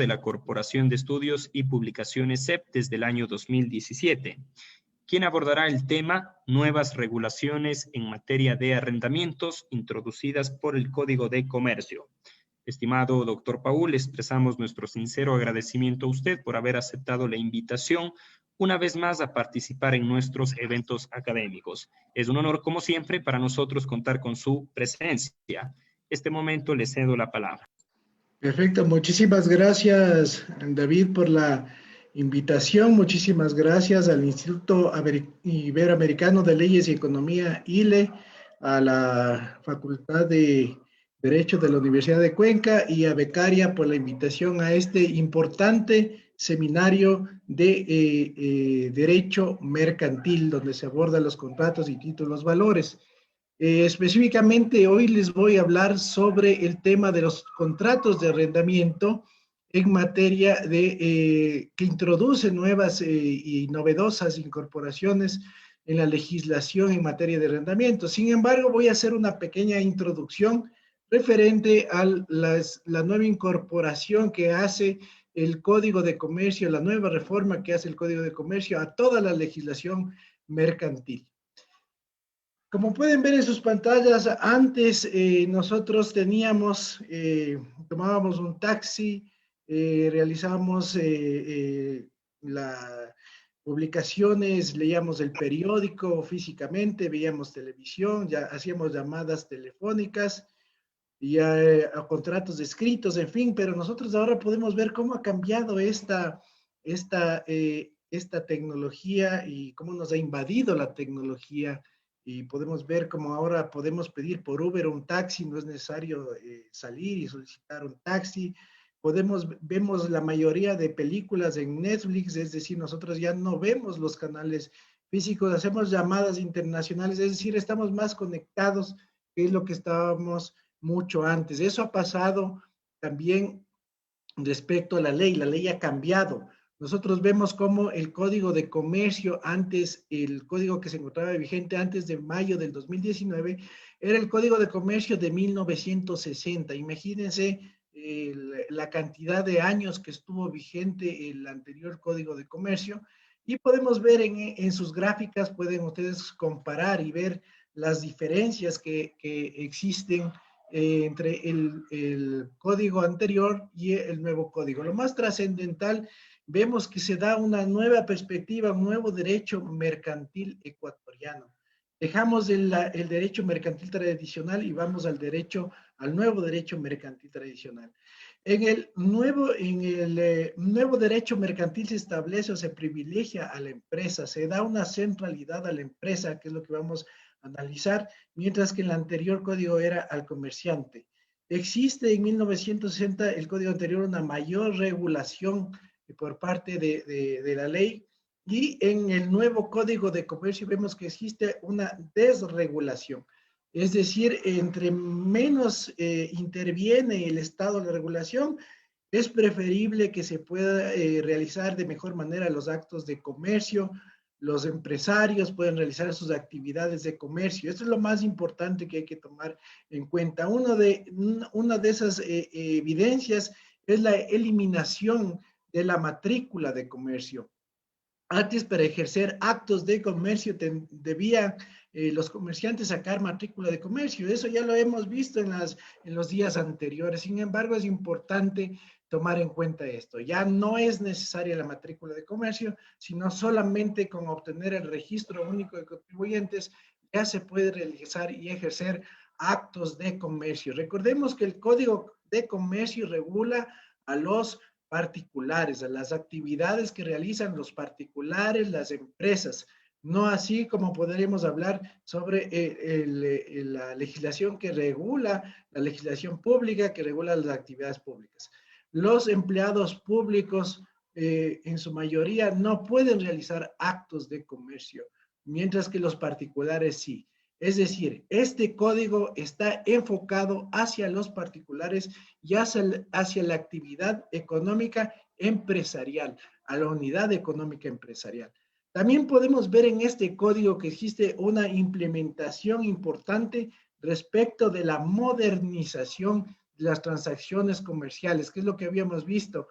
de la Corporación de Estudios y Publicaciones CEP desde el año 2017, quien abordará el tema Nuevas regulaciones en materia de arrendamientos introducidas por el Código de Comercio. Estimado doctor Paul, expresamos nuestro sincero agradecimiento a usted por haber aceptado la invitación una vez más a participar en nuestros eventos académicos. Es un honor, como siempre, para nosotros contar con su presencia. Este momento le cedo la palabra. Perfecto, muchísimas gracias, David, por la invitación. Muchísimas gracias al Instituto Iberoamericano de Leyes y Economía, ILE, a la Facultad de Derecho de la Universidad de Cuenca y a Becaria por la invitación a este importante seminario de Derecho Mercantil, donde se abordan los contratos y títulos valores. Específicamente hoy les voy a hablar sobre el tema de los contratos de arrendamiento en materia de que introduce nuevas y novedosas incorporaciones en la legislación en materia de arrendamiento. Sin embargo, voy a hacer una pequeña introducción referente a la nueva incorporación que hace el Código de Comercio, la nueva reforma que hace el Código de Comercio a toda la legislación mercantil. Como pueden ver en sus pantallas, antes nosotros tomábamos un taxi, realizábamos las publicaciones, leíamos el periódico físicamente, veíamos televisión, ya hacíamos llamadas telefónicas y a contratos escritos, en fin, pero nosotros ahora podemos ver cómo ha cambiado esta tecnología y cómo nos ha invadido la tecnología. Y podemos ver cómo ahora podemos pedir por Uber un taxi, no es necesario salir y solicitar un taxi. Vemos la mayoría de películas en Netflix, es decir, nosotros ya no vemos los canales físicos, hacemos llamadas internacionales, es decir, estamos más conectados que es lo que estábamos mucho antes. Eso ha pasado también respecto a la ley ha cambiado. Nosotros vemos cómo el Código de Comercio antes, el código que se encontraba vigente antes de mayo del 2019, era el Código de Comercio de 1960. Imagínense la cantidad de años que estuvo vigente el anterior Código de Comercio y podemos ver en sus gráficas, pueden ustedes comparar y ver las diferencias que existen entre el código anterior y el nuevo código. Lo más trascendental, vemos que se da una nueva perspectiva, un nuevo derecho mercantil ecuatoriano. Dejamos el derecho mercantil tradicional y vamos al nuevo derecho mercantil tradicional. En el nuevo derecho mercantil se establece o se privilegia a la empresa, se da una centralidad a la empresa, que es lo que vamos a analizar, mientras que en el anterior código era al comerciante. Existe en 1960 el código anterior una mayor regulación por parte de la ley y en el nuevo código de comercio vemos que existe una desregulación. Es decir, entre menos interviene el Estado en la regulación, es preferible que se pueda realizar de mejor manera los actos de comercio, los empresarios pueden realizar sus actividades de comercio. Esto es lo más importante que hay que tomar en cuenta. Una de esas evidencias es la eliminación de la matrícula de comercio. Antes, para ejercer actos de comercio, debían los comerciantes sacar matrícula de comercio. Eso ya lo hemos visto en los días anteriores. Sin embargo, es importante tomar en cuenta esto. Ya no es necesaria la matrícula de comercio, sino solamente con obtener el registro único de contribuyentes ya se puede realizar y ejercer actos de comercio. Recordemos que el Código de Comercio regula a los particulares, a las actividades que realizan los particulares, las empresas, no así como podríamos hablar sobre la legislación que regula, la legislación pública que regula las actividades públicas. Los empleados públicos en su mayoría no pueden realizar actos de comercio, mientras que los particulares sí. Es decir, este código está enfocado hacia los particulares y hacia la actividad económica empresarial, a la unidad económica empresarial. También podemos ver en este código que existe una implementación importante respecto de la modernización de las transacciones comerciales, que es lo que habíamos visto.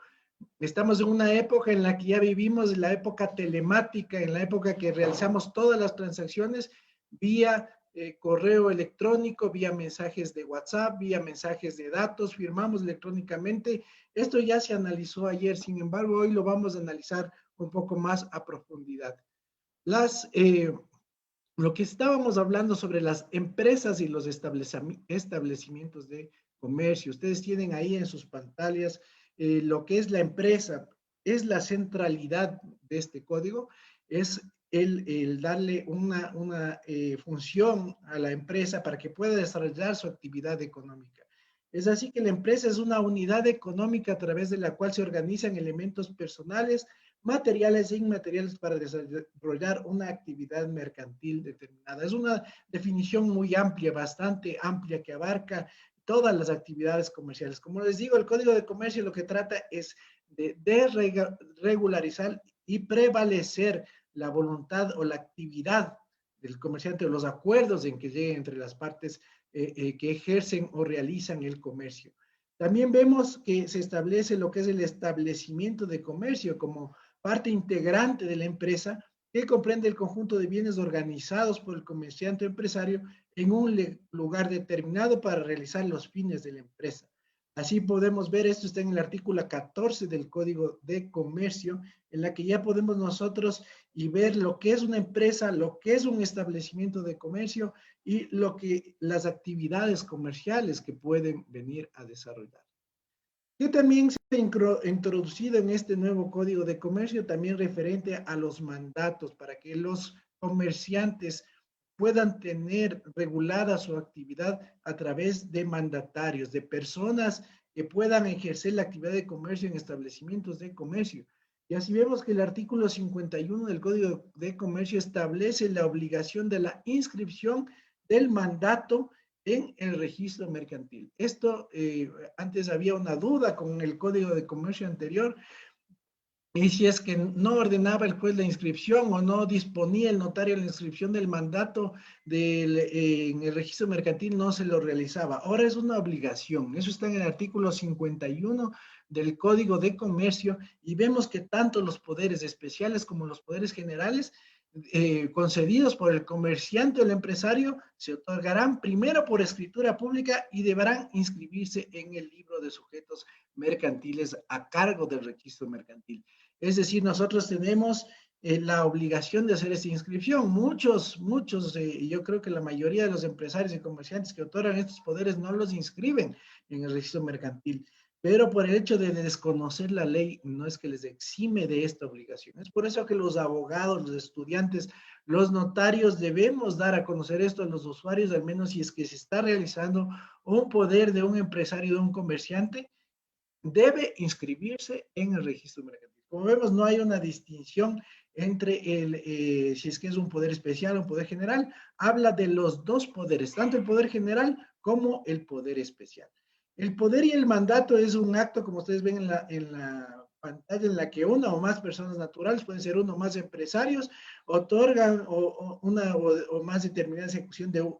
Estamos en una época en la que ya vivimos la época telemática, en la época que realizamos todas las transacciones vía correo electrónico, vía mensajes de WhatsApp, vía mensajes de datos, firmamos electrónicamente. Esto ya se analizó ayer, sin embargo, hoy lo vamos a analizar un poco más a profundidad. Lo que estábamos hablando sobre las empresas y los establecimientos de comercio. Ustedes tienen ahí en sus pantallas lo que es la empresa, es la centralidad de este código, es el darle una función a la empresa para que pueda desarrollar su actividad económica. Es así que la empresa es una unidad económica a través de la cual se organizan elementos personales, materiales e inmateriales para desarrollar una actividad mercantil determinada. Es una definición muy amplia, bastante amplia, que abarca todas las actividades comerciales. Como les digo, el Código de Comercio lo que trata es de regularizar y prevalecer la voluntad o la actividad del comerciante o los acuerdos en que lleguen entre las partes que ejercen o realizan el comercio. También vemos que se establece lo que es el establecimiento de comercio como parte integrante de la empresa que comprende el conjunto de bienes organizados por el comerciante o empresario en un lugar determinado para realizar los fines de la empresa. Así podemos ver, esto está en el artículo 14 del Código de Comercio, en la que ya podemos nosotros y ver lo que es una empresa, lo que es un establecimiento de comercio y lo que las actividades comerciales que pueden venir a desarrollar. Que también se ha introducido en este nuevo Código de Comercio, también referente a los mandatos, para que los comerciantes puedan tener regulada su actividad a través de mandatarios, de personas que puedan ejercer la actividad de comercio en establecimientos de comercio. Y así vemos que el artículo 51 del Código de Comercio establece la obligación de la inscripción del mandato en el registro mercantil. Esto, antes había una duda con el Código de Comercio anterior, y si es que no ordenaba el juez la inscripción o no disponía el notario la inscripción del mandato en el registro mercantil, no se lo realizaba. Ahora es una obligación. Eso está en el artículo 51 del Código de Comercio y vemos que tanto los poderes especiales como los poderes generales concedidos por el comerciante o el empresario se otorgarán primero por escritura pública y deberán inscribirse en el libro de sujetos mercantiles a cargo del registro mercantil. Es decir, nosotros tenemos la obligación de hacer esta inscripción. Muchos, yo creo que la mayoría de los empresarios y comerciantes que otorgan estos poderes no los inscriben en el registro mercantil, pero por el hecho de desconocer la ley no es que les exime de esta obligación. Es por eso que los abogados, los estudiantes, los notarios debemos dar a conocer esto a los usuarios, al menos si es que se está realizando un poder de un empresario, de un comerciante, debe inscribirse en el registro mercantil. Como vemos, no hay una distinción entre si es que es un poder especial o un poder general, habla de los dos poderes, tanto el poder general como el poder especial. El poder y el mandato es un acto, como ustedes ven en la pantalla, en la que una o más personas naturales, pueden ser uno o más empresarios, otorgan una o más determinada ejecución de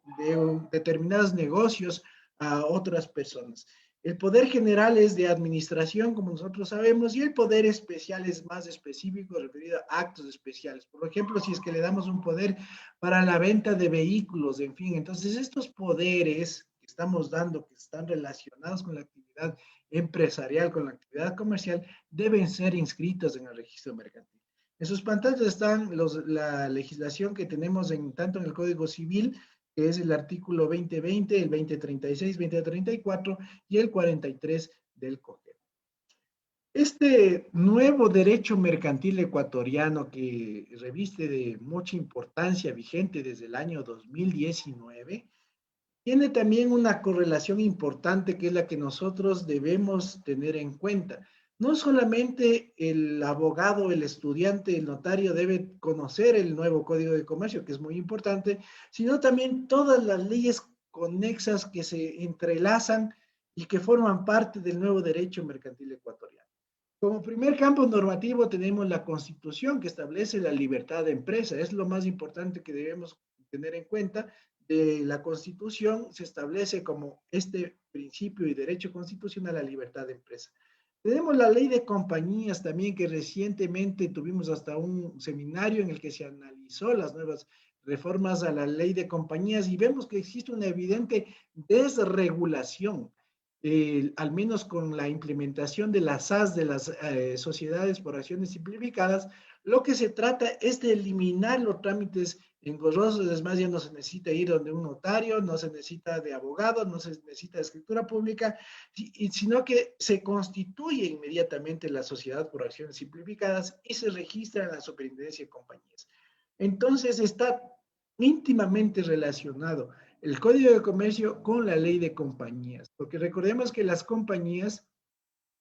determinados negocios a otras personas. El poder general es de administración, como nosotros sabemos, y el poder especial es más específico, referido a actos especiales. Por ejemplo, si es que le damos un poder para la venta de vehículos, en fin, entonces estos poderes que estamos dando, que están relacionados con la actividad empresarial, con la actividad comercial, deben ser inscritos en el registro mercantil. En sus pantallas están la legislación que tenemos tanto en el Código Civil, que es el artículo 2020, el 2036, 2034 y el 43 del COGER. Este nuevo derecho mercantil ecuatoriano que reviste de mucha importancia, vigente desde el año 2019, tiene también una correlación importante que es la que nosotros debemos tener en cuenta. No solamente el abogado, el estudiante, el notario debe conocer el nuevo Código de Comercio, que es muy importante, sino también todas las leyes conexas que se entrelazan y que forman parte del nuevo derecho mercantil ecuatoriano. Como primer campo normativo tenemos la Constitución que establece la libertad de empresa. Es lo más importante que debemos tener en cuenta. De la Constitución se establece como este principio y derecho constitucional a la libertad de empresa. Tenemos la ley de compañías también, que recientemente tuvimos hasta un seminario en el que se analizó las nuevas reformas a la ley de compañías y vemos que existe una evidente desregulación, al menos con la implementación de las SAS, de las sociedades por acciones simplificadas. Lo que se trata es de eliminar los trámites engorrosos. Es más, ya no se necesita ir donde un notario, no se necesita de abogado, no se necesita de escritura pública, sino que se constituye inmediatamente la sociedad por acciones simplificadas y se registra en la Superintendencia de Compañías. Entonces está íntimamente relacionado el Código de Comercio con la ley de compañías, porque recordemos que las compañías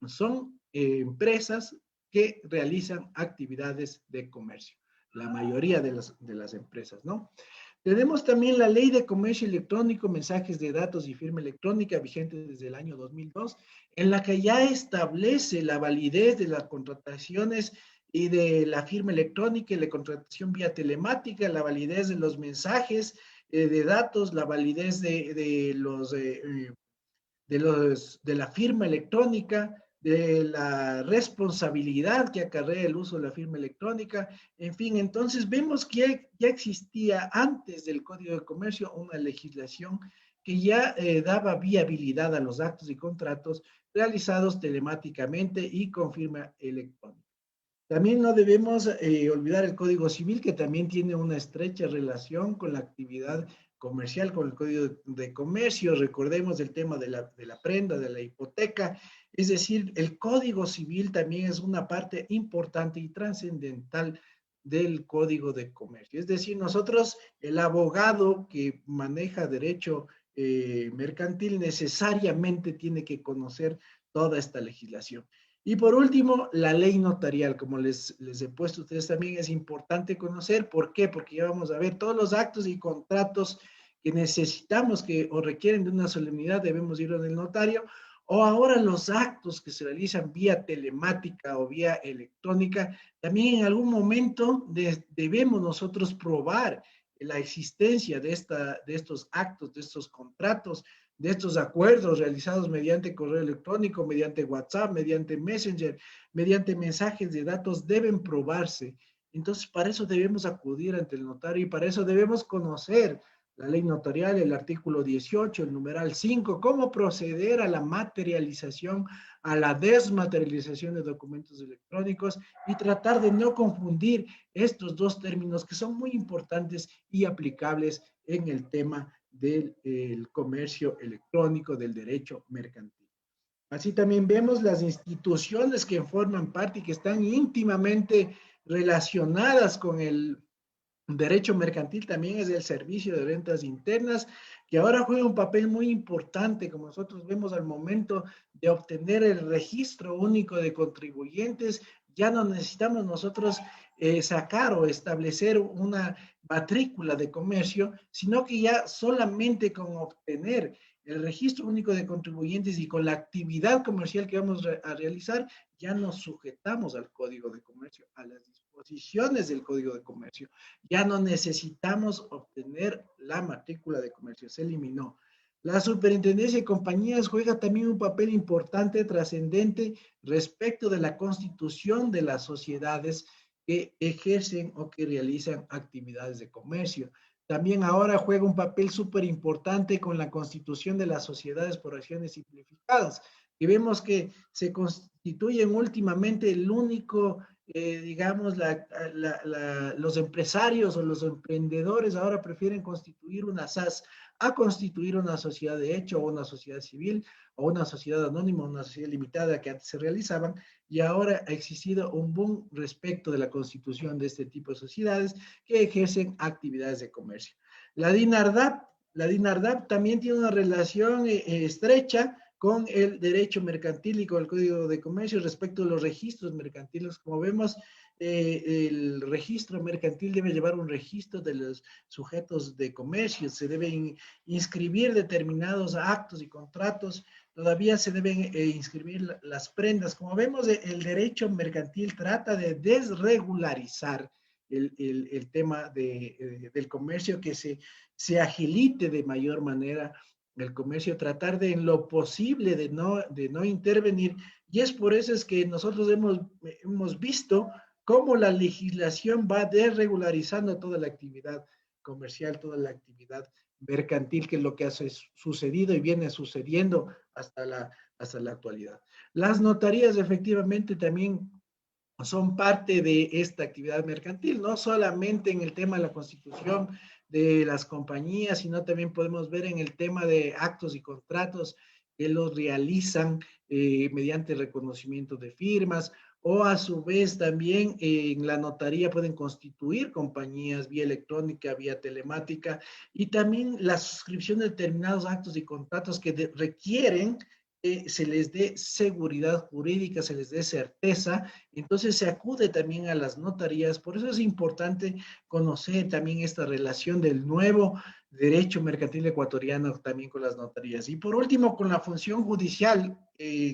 son empresas que realizan actividades de comercio, la mayoría de las empresas, ¿no? Tenemos también la Ley de Comercio Electrónico, Mensajes de Datos y Firma Electrónica, vigente desde el año 2002, en la que ya establece la validez de las contrataciones y de la firma electrónica y la contratación vía telemática, la validez de los mensajes de datos, la validez de la firma electrónica, de la responsabilidad que acarrea el uso de la firma electrónica. En fin, entonces vemos que ya existía antes del Código de Comercio una legislación que ya daba viabilidad a los actos y contratos realizados telemáticamente y con firma electrónica. También no debemos olvidar el Código Civil, que también tiene una estrecha relación con la actividad comercial, con el Código de Comercio. Recordemos el tema de la prenda, de la hipoteca. Es decir, el Código Civil también es una parte importante y trascendental del Código de Comercio. Es decir, nosotros, el abogado que maneja derecho mercantil, necesariamente tiene que conocer toda esta legislación. Y por último, la ley notarial, como les he puesto a ustedes también, es importante conocer. ¿Por qué? Porque ya vamos a ver todos los actos y contratos que necesitamos que o requieren de una solemnidad, debemos ir al notario, o ahora los actos que se realizan vía telemática o vía electrónica, también en algún momento debemos nosotros probar la existencia de estos actos, de estos contratos, de estos acuerdos realizados mediante correo electrónico, mediante WhatsApp, mediante Messenger, mediante mensajes de datos, deben probarse. Entonces, para eso debemos acudir ante el notario y para eso debemos conocer la ley notarial, el artículo 18, el numeral 5, cómo proceder a la materialización, a la desmaterialización de documentos electrónicos y tratar de no confundir estos dos términos que son muy importantes y aplicables en el tema del comercio electrónico, del derecho mercantil. Así también vemos las instituciones que forman parte y que están íntimamente relacionadas con el derecho mercantil. También es el servicio de rentas internas, que ahora juega un papel muy importante, como nosotros vemos al momento de obtener el registro único de contribuyentes. Ya no necesitamos nosotros sacar o establecer una matrícula de comercio, sino que ya solamente con obtener el registro único de contribuyentes y con la actividad comercial que vamos a realizar, ya nos sujetamos al Código de Comercio, a las disposiciones del Código de Comercio. Ya no necesitamos obtener la matrícula de comercio, se eliminó. La superintendencia de compañías juega también un papel importante, trascendente, respecto de la constitución de las sociedades que ejercen o que realizan actividades de comercio. También ahora juega un papel súper importante con la constitución de las sociedades por acciones simplificadas, que vemos que se constituyen últimamente el único, digamos, los empresarios o los emprendedores ahora prefieren constituir una SAS a constituir una sociedad de hecho o una sociedad civil o una sociedad anónima, una sociedad limitada que antes se realizaban, y ahora ha existido un boom respecto de la constitución de este tipo de sociedades que ejercen actividades de comercio. La DINARDAP también tiene una relación estrecha con el derecho mercantil y con el Código de Comercio respecto de los registros mercantiles. Como vemos, el registro mercantil debe llevar un registro de los sujetos de comercio, se deben inscribir determinados actos y contratos, todavía se deben inscribir las prendas. Como vemos, el derecho mercantil trata de desregularizar el tema del comercio, que se agilite de mayor manera el comercio, tratar de en lo posible de no intervenir Y es por eso es que nosotros hemos visto cómo la legislación va desregularizando toda la actividad comercial, toda la actividad mercantil, que es lo que ha sucedido y viene sucediendo hasta la actualidad. Las notarías efectivamente también son parte de esta actividad mercantil, no solamente en el tema de la constitución de las compañías, sino también podemos ver en el tema de actos y contratos que los realizan mediante reconocimiento de firmas, o a su vez también en la notaría pueden constituir compañías vía electrónica, vía telemática, y también la suscripción de determinados actos y contratos que requieren se les dé seguridad jurídica, se les dé certeza. Entonces se acude también a las notarías. Por eso es importante conocer también esta relación del nuevo derecho mercantil ecuatoriano también con las notarías. Y por último, con la función judicial,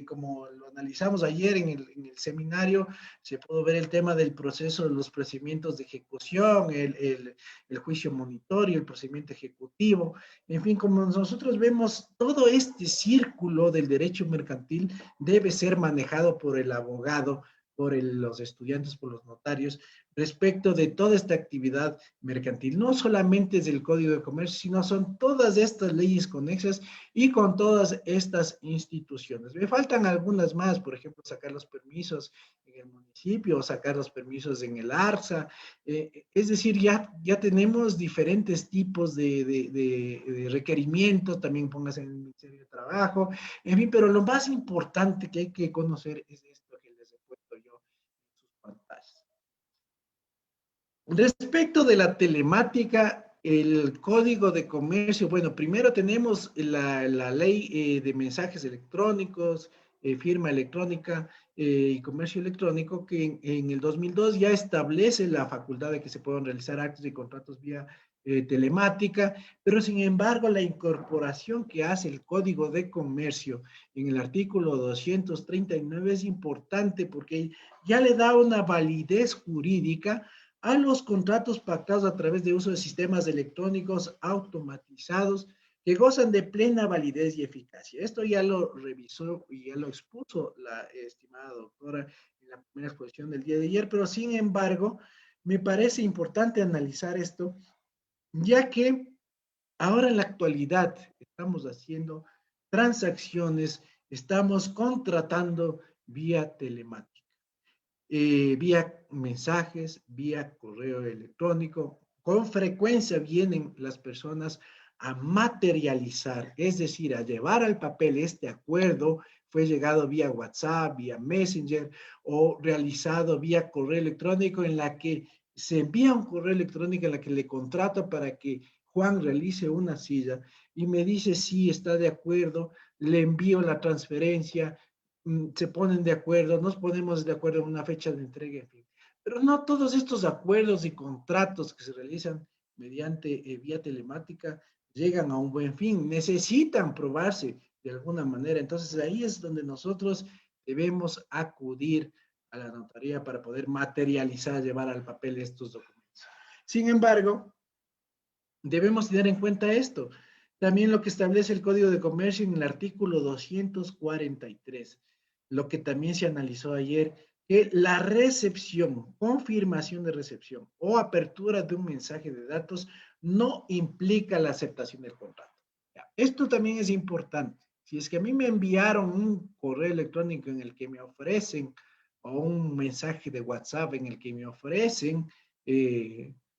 como lo analizamos ayer en el seminario, se pudo ver el tema del proceso de los procedimientos de ejecución, el juicio monitorio, el procedimiento ejecutivo. En fin, como nosotros vemos, todo este círculo del derecho mercantil debe ser manejado por el abogado, por los estudiantes, por los notarios, respecto de toda esta actividad mercantil. No solamente es el Código de Comercio, sino son todas estas leyes conexas y con todas estas instituciones. Me faltan algunas más, por ejemplo, sacar los permisos en el municipio, sacar los permisos en el ARSA. Es decir, ya tenemos diferentes tipos de requerimientos, también póngase en el Ministerio de Trabajo, en fin, pero lo más importante que hay que conocer es esto que les he puesto yo en sus pantallas. Respecto de la telemática, el código de comercio, bueno, primero tenemos la ley de mensajes electrónicos, firma electrónica y comercio electrónico, que en el 2002 ya establece la facultad de que se puedan realizar actos y contratos vía telemática, pero sin embargo la incorporación que hace el código de comercio en el artículo 239 es importante porque ya le da una validez jurídica a los contratos pactados a través de uso de sistemas electrónicos automatizados que gozan de plena validez y eficacia. Esto ya lo revisó y ya lo expuso la estimada doctora en la primera exposición del día de ayer, pero sin embargo, me parece importante analizar esto, ya que ahora en la actualidad estamos haciendo transacciones, estamos contratando vía telemática, vía mensajes, vía correo electrónico. Con frecuencia vienen las personas a materializar, es decir, a llevar al papel este acuerdo, fue llegado vía WhatsApp, vía Messenger o realizado vía correo electrónico, en la que se envía un correo electrónico en la que le contrato para que Juan realice una silla y me dice si está de acuerdo, le envío la transferencia, se ponen de acuerdo, nos ponemos de acuerdo en una fecha de entrega, en fin. Pero no todos estos acuerdos y contratos que se realizan mediante vía telemática llegan a un buen fin, necesitan probarse de alguna manera. Entonces ahí es donde nosotros debemos acudir a la notaría para poder materializar, llevar al papel estos documentos. Sin embargo, debemos tener en cuenta esto. También lo que establece el Código de Comercio en el artículo 243, lo que también se analizó ayer, que la recepción, confirmación de recepción o apertura de un mensaje de datos no implica la aceptación del contrato. Esto también es importante. Si es que a mí me enviaron un correo electrónico en el que me ofrecen, o un mensaje de WhatsApp en el que me ofrecen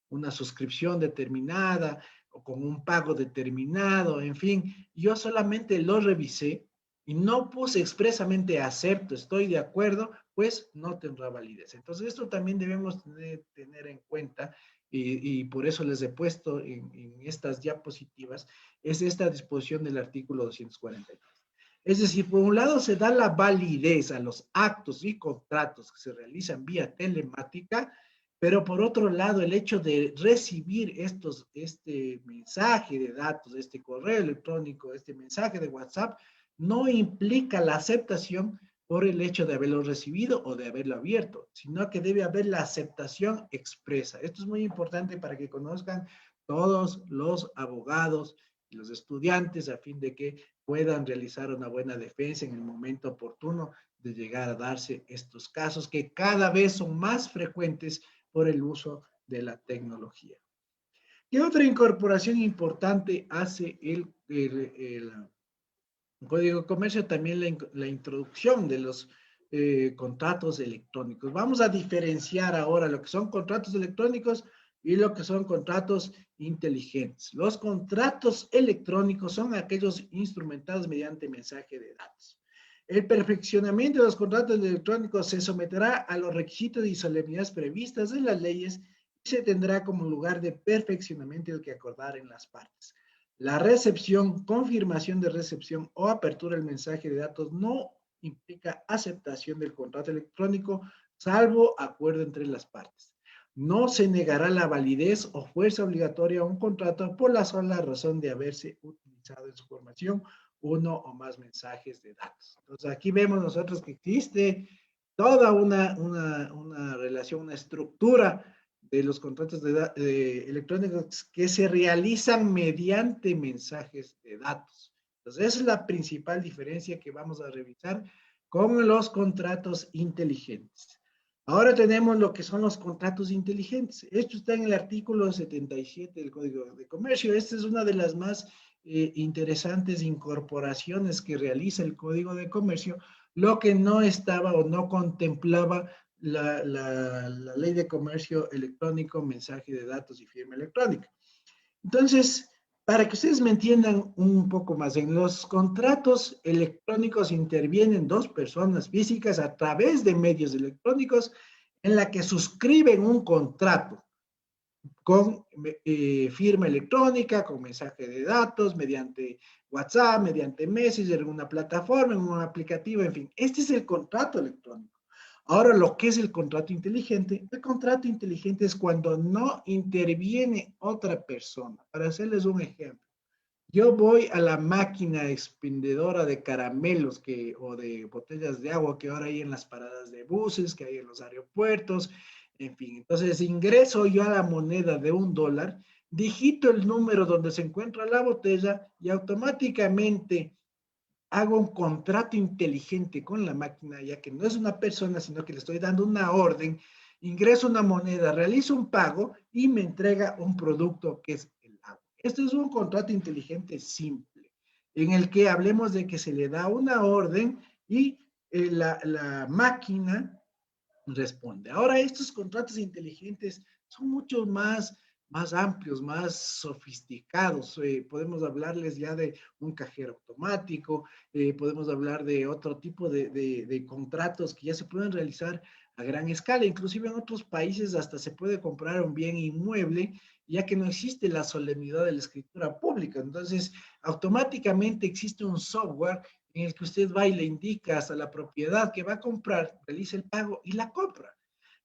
una suscripción determinada o con un pago determinado, en fin, yo solamente lo revisé y no puse expresamente acepto, estoy de acuerdo, pues no tendrá validez. Entonces esto también debemos tener en cuenta y por eso les he puesto en estas diapositivas, es esta disposición del artículo 243. Es decir, por un lado se da la validez a los actos y contratos que se realizan vía telemática, pero por otro lado, el hecho de recibir este mensaje de datos, este correo electrónico, este mensaje de WhatsApp, no implica la aceptación por el hecho de haberlo recibido o de haberlo abierto, sino que debe haber la aceptación expresa. Esto es muy importante para que conozcan todos los abogados y los estudiantes a fin de que puedan realizar una buena defensa en el momento oportuno de llegar a darse estos casos que cada vez son más frecuentes por el uso de la tecnología. ¿Qué otra incorporación importante hace el Código de Comercio? También la introducción de los contratos electrónicos. Vamos a diferenciar ahora lo que son contratos electrónicos y lo que son contratos inteligentes. Los contratos electrónicos son aquellos instrumentados mediante mensaje de datos. El perfeccionamiento de los contratos electrónicos se someterá a los requisitos y solemnidades previstas en las leyes y se tendrá como lugar de perfeccionamiento el que acordaren las partes. La recepción, confirmación de recepción o apertura del mensaje de datos no implica aceptación del contrato electrónico, salvo acuerdo entre las partes. No se negará la validez o fuerza obligatoria a un contrato por la sola razón de haberse utilizado en su formación uno o más mensajes de datos. Entonces aquí vemos nosotros que existe toda una relación, una estructura de los contratos electrónicos que se realizan mediante mensajes de datos. Entonces, esa es la principal diferencia que vamos a revisar con los contratos inteligentes. Ahora tenemos lo que son los contratos inteligentes. Esto está en el artículo 77 del Código de Comercio. Esta es una de las más interesantes incorporaciones que realiza el Código de Comercio, lo que no estaba o no contemplaba la ley de comercio electrónico, mensaje de datos y firma electrónica. Entonces, para que ustedes me entiendan un poco más, en los contratos electrónicos intervienen dos personas físicas a través de medios electrónicos en la que suscriben un contrato con firma electrónica, con mensaje de datos, mediante WhatsApp, mediante Messenger, en una plataforma, en un aplicativo, en fin. Este es el contrato electrónico. Ahora, lo que es el contrato inteligente es cuando no interviene otra persona. Para hacerles un ejemplo, yo voy a la máquina expendedora de caramelos o de botellas de agua que ahora hay en las paradas de buses, que hay en los aeropuertos, en fin. Entonces ingreso yo a la moneda de $1, digito el número donde se encuentra la botella y automáticamente hago un contrato inteligente con la máquina, ya que no es una persona, sino que le estoy dando una orden, ingreso una moneda, realizo un pago y me entrega un producto que es el agua. Esto es un contrato inteligente simple, en el que hablemos de que se le da una orden y la máquina responde. Ahora, estos contratos inteligentes son mucho más amplios, más sofisticados. Podemos hablarles ya de un cajero automático, podemos hablar de otro tipo de contratos que ya se pueden realizar a gran escala. Inclusive en otros países hasta se puede comprar un bien inmueble, ya que no existe la solemnidad de la escritura pública. Entonces, automáticamente existe un software en el que usted va y le indica hasta la propiedad que va a comprar, realiza el pago y la compra.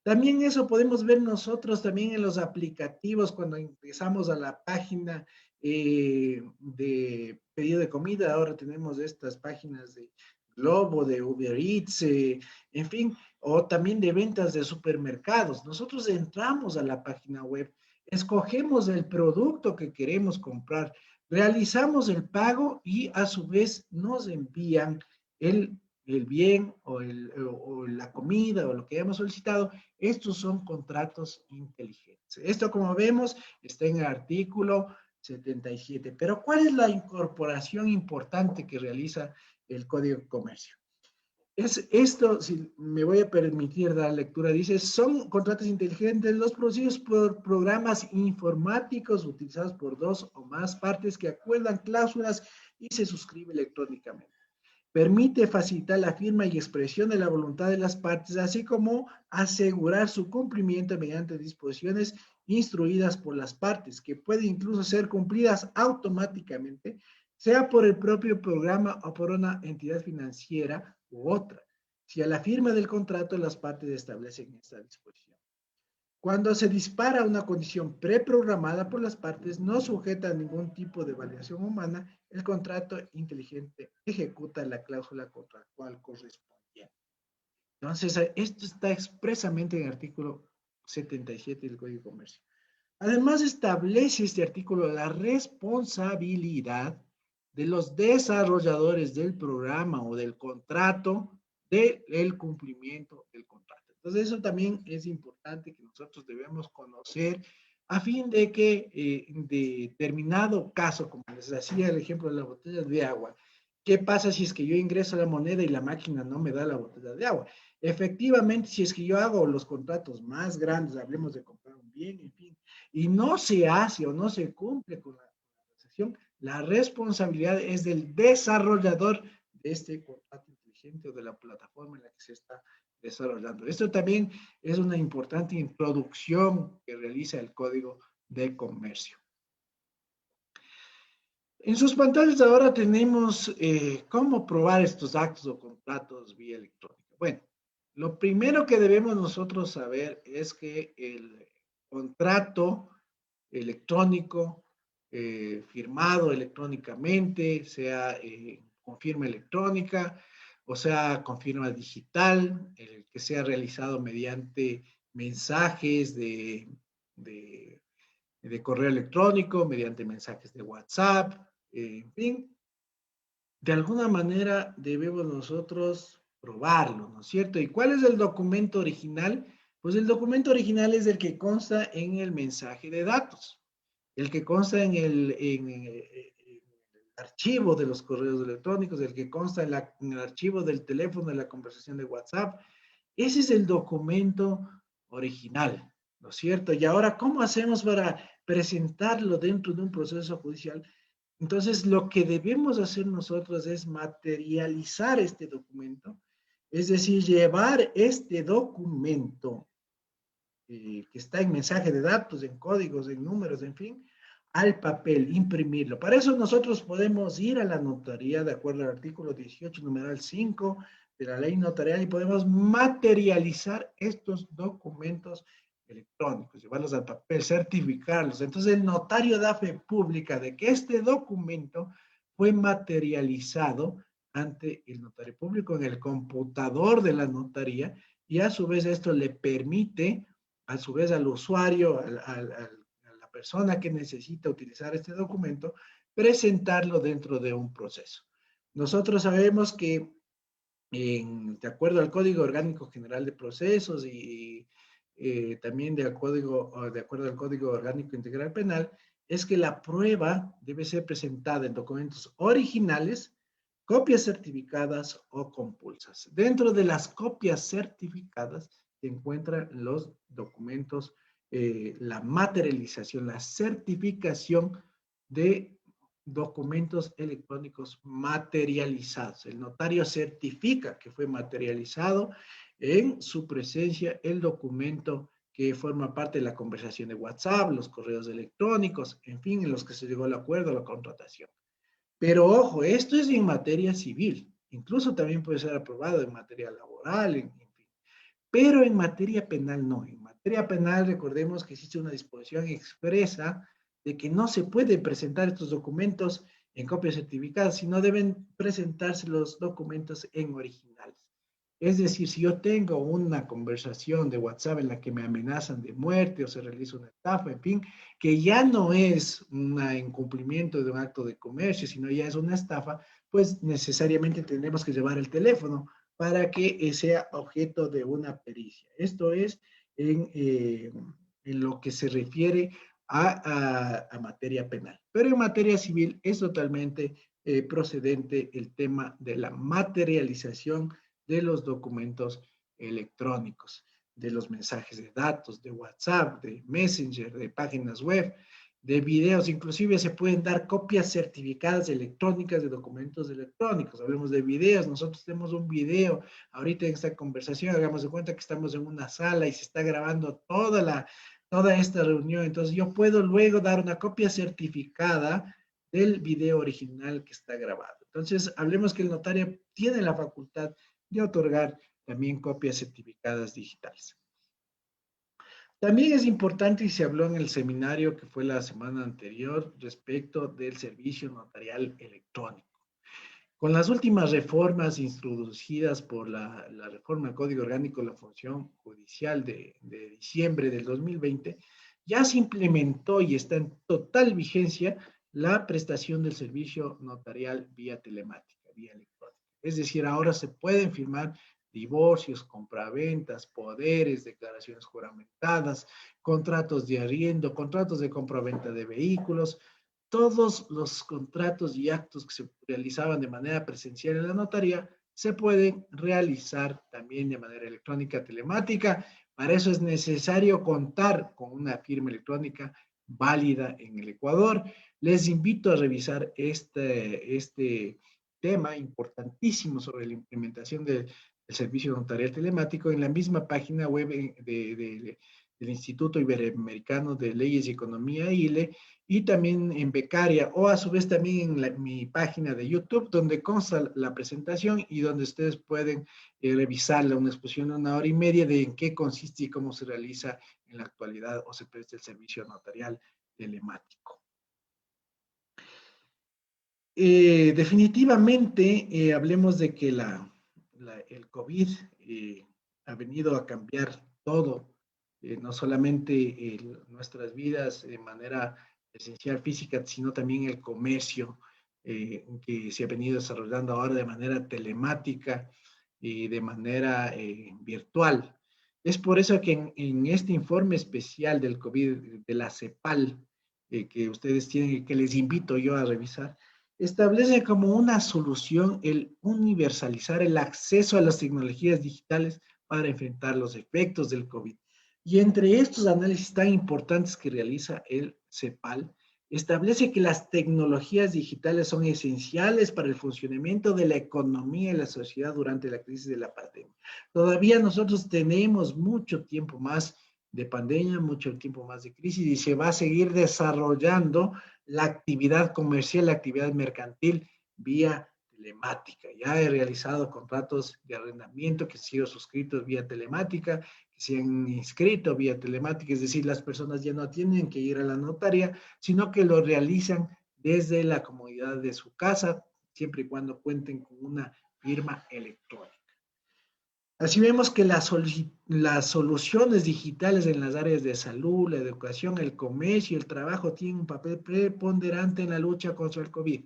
También eso podemos ver nosotros también en los aplicativos cuando ingresamos a la página de pedido de comida. Ahora tenemos estas páginas de Globo, de Uber Eats, en fin, o también de ventas de supermercados. Nosotros entramos a la página web, escogemos el producto que queremos comprar, realizamos el pago y a su vez nos envían el bien o la comida o lo que hayamos solicitado. Estos son contratos inteligentes. Esto, como vemos, está en el artículo 77. Pero ¿cuál es la incorporación importante que realiza el Código de Comercio? Es esto, si me voy a permitir dar lectura, dice, son contratos inteligentes los producidos por programas informáticos utilizados por dos o más partes que acuerdan cláusulas y se suscribe electrónicamente. Permite facilitar la firma y expresión de la voluntad de las partes, así como asegurar su cumplimiento mediante disposiciones instruidas por las partes, que pueden incluso ser cumplidas automáticamente, sea por el propio programa o por una entidad financiera u otra, si a la firma del contrato las partes establecen esta disposición. Cuando se dispara una condición preprogramada por las partes, no sujeta a ningún tipo de validación humana, el contrato inteligente ejecuta la cláusula contractual correspondiente. Entonces, esto está expresamente en el artículo 77 del Código de Comercio. Además, establece este artículo la responsabilidad de los desarrolladores del programa o del contrato del cumplimiento del contrato. Entonces, eso también es importante que nosotros debemos conocer a fin de que de determinado caso, como les hacía el ejemplo de las botellas de agua, ¿qué pasa si es que yo ingreso la moneda y la máquina no me da la botella de agua? Efectivamente, si es que yo hago los contratos más grandes, hablemos de comprar un bien, en fin, y no se hace o no se cumple con la transacción, la responsabilidad es del desarrollador de este contrato inteligente o de la plataforma en la que se está desarrollando. Esto también es una importante introducción que realiza el Código de Comercio. En sus pantallas ahora tenemos cómo probar estos actos o contratos vía electrónica. Bueno, lo primero que debemos nosotros saber es que el contrato electrónico firmado electrónicamente, sea con firma electrónica o sea con firma digital, que sea realizado mediante mensajes de correo electrónico, mediante mensajes de WhatsApp, en fin, de alguna manera debemos nosotros probarlo, ¿no es cierto? ¿Y cuál es el documento original? Pues el documento original es el que consta en el mensaje de datos, el que consta en el archivo de los correos electrónicos, el que consta en el archivo del teléfono de la conversación de WhatsApp. Ese es el documento original, ¿no es cierto? Y ahora, ¿cómo hacemos para presentarlo dentro de un proceso judicial? Entonces, lo que debemos hacer nosotros es materializar este documento, es decir, llevar este documento que está en mensaje de datos, en códigos, en números, en fin, al papel, imprimirlo. Para eso nosotros podemos ir a la notaría, de acuerdo al artículo 18, numeral 5 de la ley notarial, y podemos materializar estos documentos electrónicos, llevarlos al papel, certificarlos. Entonces el notario da fe pública de que este documento fue materializado ante el notario público en el computador de la notaría, y a su vez esto le permite a su vez al usuario, a la persona que necesita utilizar este documento, presentarlo dentro de un proceso. Nosotros sabemos que de acuerdo al Código Orgánico General de Procesos y también de acuerdo al Código Orgánico Integral Penal, es que la prueba debe ser presentada en documentos originales, copias certificadas o compulsas. Dentro de las copias certificadas se encuentran los documentos, la materialización, la certificación de documentos electrónicos materializados. El notario certifica que fue materializado en su presencia el documento que forma parte de la conversación de WhatsApp, los correos electrónicos, en fin, en los que se llegó al acuerdo, a la contratación. Pero ojo, esto es en materia civil, incluso también puede ser aprobado en materia laboral, en fin. Pero en materia penal no. En materia penal recordemos que existe una disposición expresa de que no se pueden presentar estos documentos en copias certificadas, sino deben presentarse los documentos en originales. Es decir, si yo tengo una conversación de WhatsApp en la que me amenazan de muerte o se realiza una estafa, en fin, que ya no es un incumplimiento de un acto de comercio, sino ya es una estafa, pues necesariamente tendremos que llevar el teléfono para que sea objeto de una pericia. Esto es en lo que se refiere a materia penal. Pero en materia civil es totalmente procedente el tema de la materialización de los documentos electrónicos, de los mensajes de datos, de WhatsApp, de Messenger, de páginas web, de videos, inclusive se pueden dar copias certificadas electrónicas de documentos electrónicos. Hablemos de videos, nosotros tenemos un video, ahorita en esta conversación, hagamos de cuenta que estamos en una sala y se está grabando toda esta reunión, entonces yo puedo luego dar una copia certificada del video original que está grabado. Entonces, hablemos que el notario tiene la facultad de otorgar también copias certificadas digitales. También es importante, y se habló en el seminario que fue la semana anterior, respecto del servicio notarial electrónico. Con las últimas reformas introducidas por la reforma del Código Orgánico de la Función Judicial de diciembre del 2020, ya se implementó y está en total vigencia la prestación del servicio notarial vía telemática, vía electrónica. Es decir, ahora se pueden firmar divorcios, compraventas, poderes, declaraciones juramentadas, contratos de arriendo, contratos de compraventa de vehículos, todos los contratos y actos que se realizaban de manera presencial en la notaría se pueden realizar también de manera electrónica telemática. Para eso es necesario contar con una firma electrónica válida en el Ecuador. Les invito a revisar este tema importantísimo sobre la implementación del servicio notarial telemático en la misma página web del Instituto Iberoamericano de Leyes y Economía, ILE, y también en Becaria, o a su vez también en mi página de YouTube, donde consta la presentación y donde ustedes pueden revisarla, una exposición de 1 hora y media de en qué consiste y cómo se realiza en la actualidad o se presta el servicio notarial telemático. Definitivamente, hablemos de que el COVID ha venido a cambiar todo, no solamente nuestras vidas de manera esencial física, sino también el comercio que se ha venido desarrollando ahora de manera telemática y de manera virtual. Es por eso que en este informe especial del COVID, de la CEPAL, que ustedes tienen y que les invito yo a revisar, establece como una solución el universalizar el acceso a las tecnologías digitales para enfrentar los efectos del COVID. Y entre estos análisis tan importantes que realiza el CEPAL, establece que las tecnologías digitales son esenciales para el funcionamiento de la economía y la sociedad durante la crisis de la pandemia. Todavía nosotros tenemos mucho tiempo más de pandemia, mucho tiempo más de crisis y se va a seguir desarrollando la actividad comercial, la actividad mercantil vía telemática. Ya he realizado contratos de arrendamiento que han sido suscritos vía telemática, que se han inscrito vía telemática, es decir, las personas ya no tienen que ir a la notaria, sino que lo realizan desde la comodidad de su casa, siempre y cuando cuenten con una firma electrónica. Así vemos que las soluciones digitales en las áreas de salud, la educación, el comercio y el trabajo tienen un papel preponderante en la lucha contra el COVID.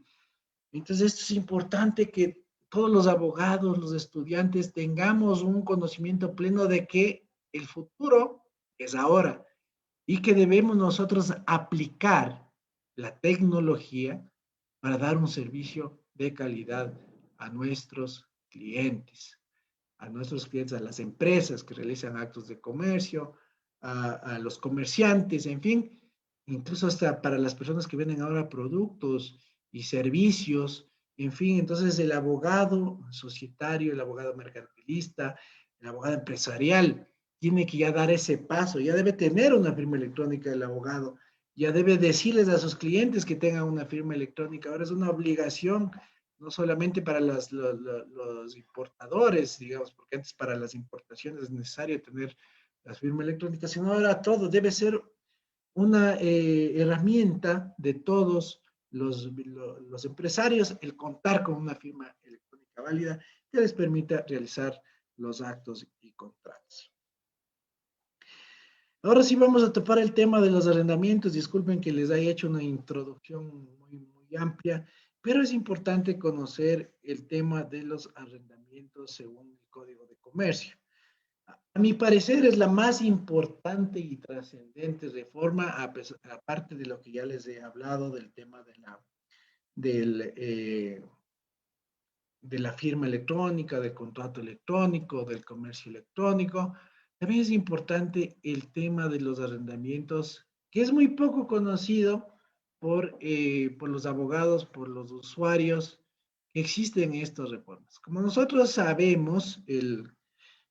Entonces, esto es importante que todos los abogados, los estudiantes, tengamos un conocimiento pleno de que el futuro es ahora y que debemos nosotros aplicar la tecnología para dar un servicio de calidad a nuestros clientes. A nuestros clientes, a las empresas que realizan actos de comercio, a los comerciantes, en fin, incluso hasta para las personas que venden ahora productos y servicios, en fin, entonces el abogado societario, el abogado mercantilista, el abogado empresarial, tiene que ya dar ese paso, ya debe tener una firma electrónica del abogado, ya debe decirles a sus clientes que tengan una firma electrónica, ahora es una obligación no solamente para los importadores, digamos, porque antes para las importaciones es necesario tener las firmas electrónicas, sino ahora todo debe ser una herramienta de todos los empresarios el contar con una firma electrónica válida que les permita realizar los actos y contratos. Ahora sí vamos a topar el tema de los arrendamientos. Disculpen que les haya hecho una introducción muy amplia, pero es importante conocer el tema de los arrendamientos según el Código de Comercio. A mi parecer es la más importante y trascendente reforma, aparte de lo que ya les he hablado del tema de la firma electrónica, del contrato electrónico, del comercio electrónico. También es importante el tema de los arrendamientos, que es muy poco conocido por los abogados, por los usuarios, que existen estas reformas. Como nosotros sabemos,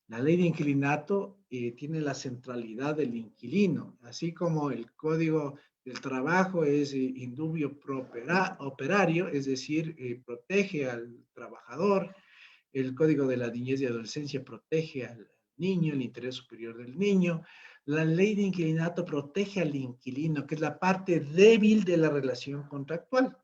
la ley de inquilinato tiene la centralidad del inquilino, así como el Código del Trabajo es indubio pro operario, es decir, protege al trabajador. El Código de la Niñez y Adolescencia protege al niño, el interés superior del niño. La ley de inquilinato protege al inquilino, que es la parte débil de la relación contractual.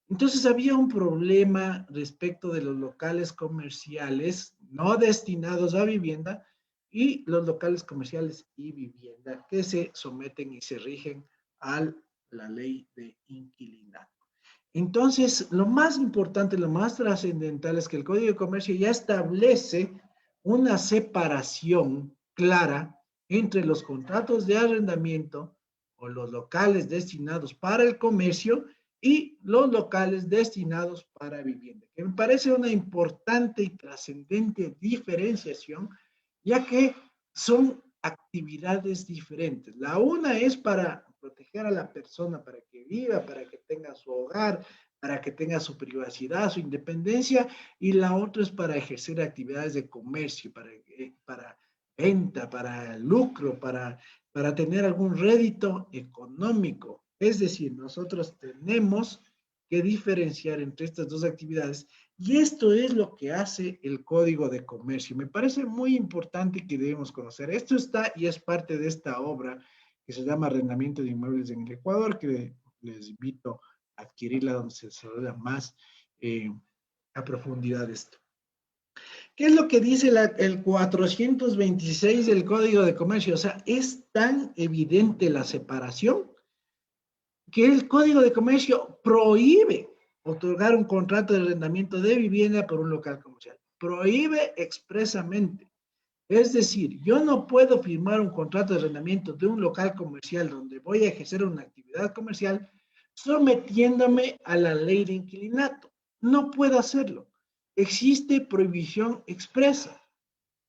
Entonces había un problema respecto de los locales comerciales no destinados a vivienda y los locales comerciales y vivienda que se someten y se rigen a la ley de inquilinato. Entonces, lo más importante, lo más trascendental es que el Código de Comercio ya establece una separación clara entre los contratos de arrendamiento o los locales destinados para el comercio y los locales destinados para vivienda, que me parece una importante y trascendente diferenciación, ya que son actividades diferentes. La una es para proteger a la persona, para que viva, para que tenga su hogar, para que tenga su privacidad, su independencia, y la otra es para ejercer actividades de comercio, para venta, para lucro, para tener algún rédito económico. Es decir, nosotros tenemos que diferenciar entre estas dos actividades y esto es lo que hace el Código de Comercio. Me parece muy importante que debemos conocer. Esto está y es parte de esta obra que se llama Arrendamiento de Inmuebles en el Ecuador, que les invito a adquirirla donde se desarrolla más a profundidad esto. ¿Qué es lo que dice el 426 del Código de Comercio? O sea, es tan evidente la separación que el Código de Comercio prohíbe otorgar un contrato de arrendamiento de vivienda por un local comercial. Prohíbe expresamente. Es decir, yo no puedo firmar un contrato de arrendamiento de un local comercial donde voy a ejercer una actividad comercial sometiéndome a la ley de inquilinato. No puedo hacerlo. Existe prohibición expresa.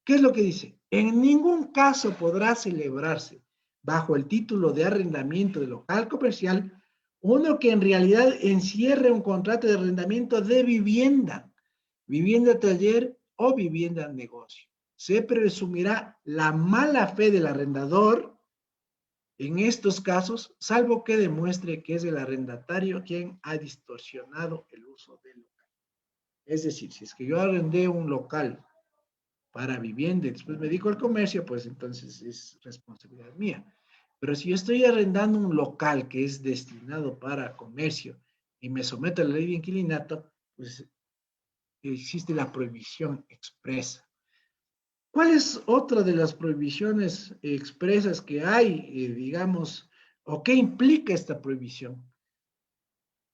¿Qué es lo que dice? En ningún caso podrá celebrarse bajo el título de arrendamiento de local comercial uno que en realidad encierre un contrato de arrendamiento de vivienda, vivienda taller o vivienda negocio. Se presumirá la mala fe del arrendador en estos casos, salvo que demuestre que es el arrendatario quien ha distorsionado el uso del local. Es decir, si es que yo arrendé un local para vivienda y después me dedico al comercio, pues entonces es responsabilidad mía. Pero si yo estoy arrendando un local que es destinado para comercio y me someto a la ley de inquilinato, pues existe la prohibición expresa. ¿Cuál es otra de las prohibiciones expresas que hay, digamos, o qué implica esta prohibición?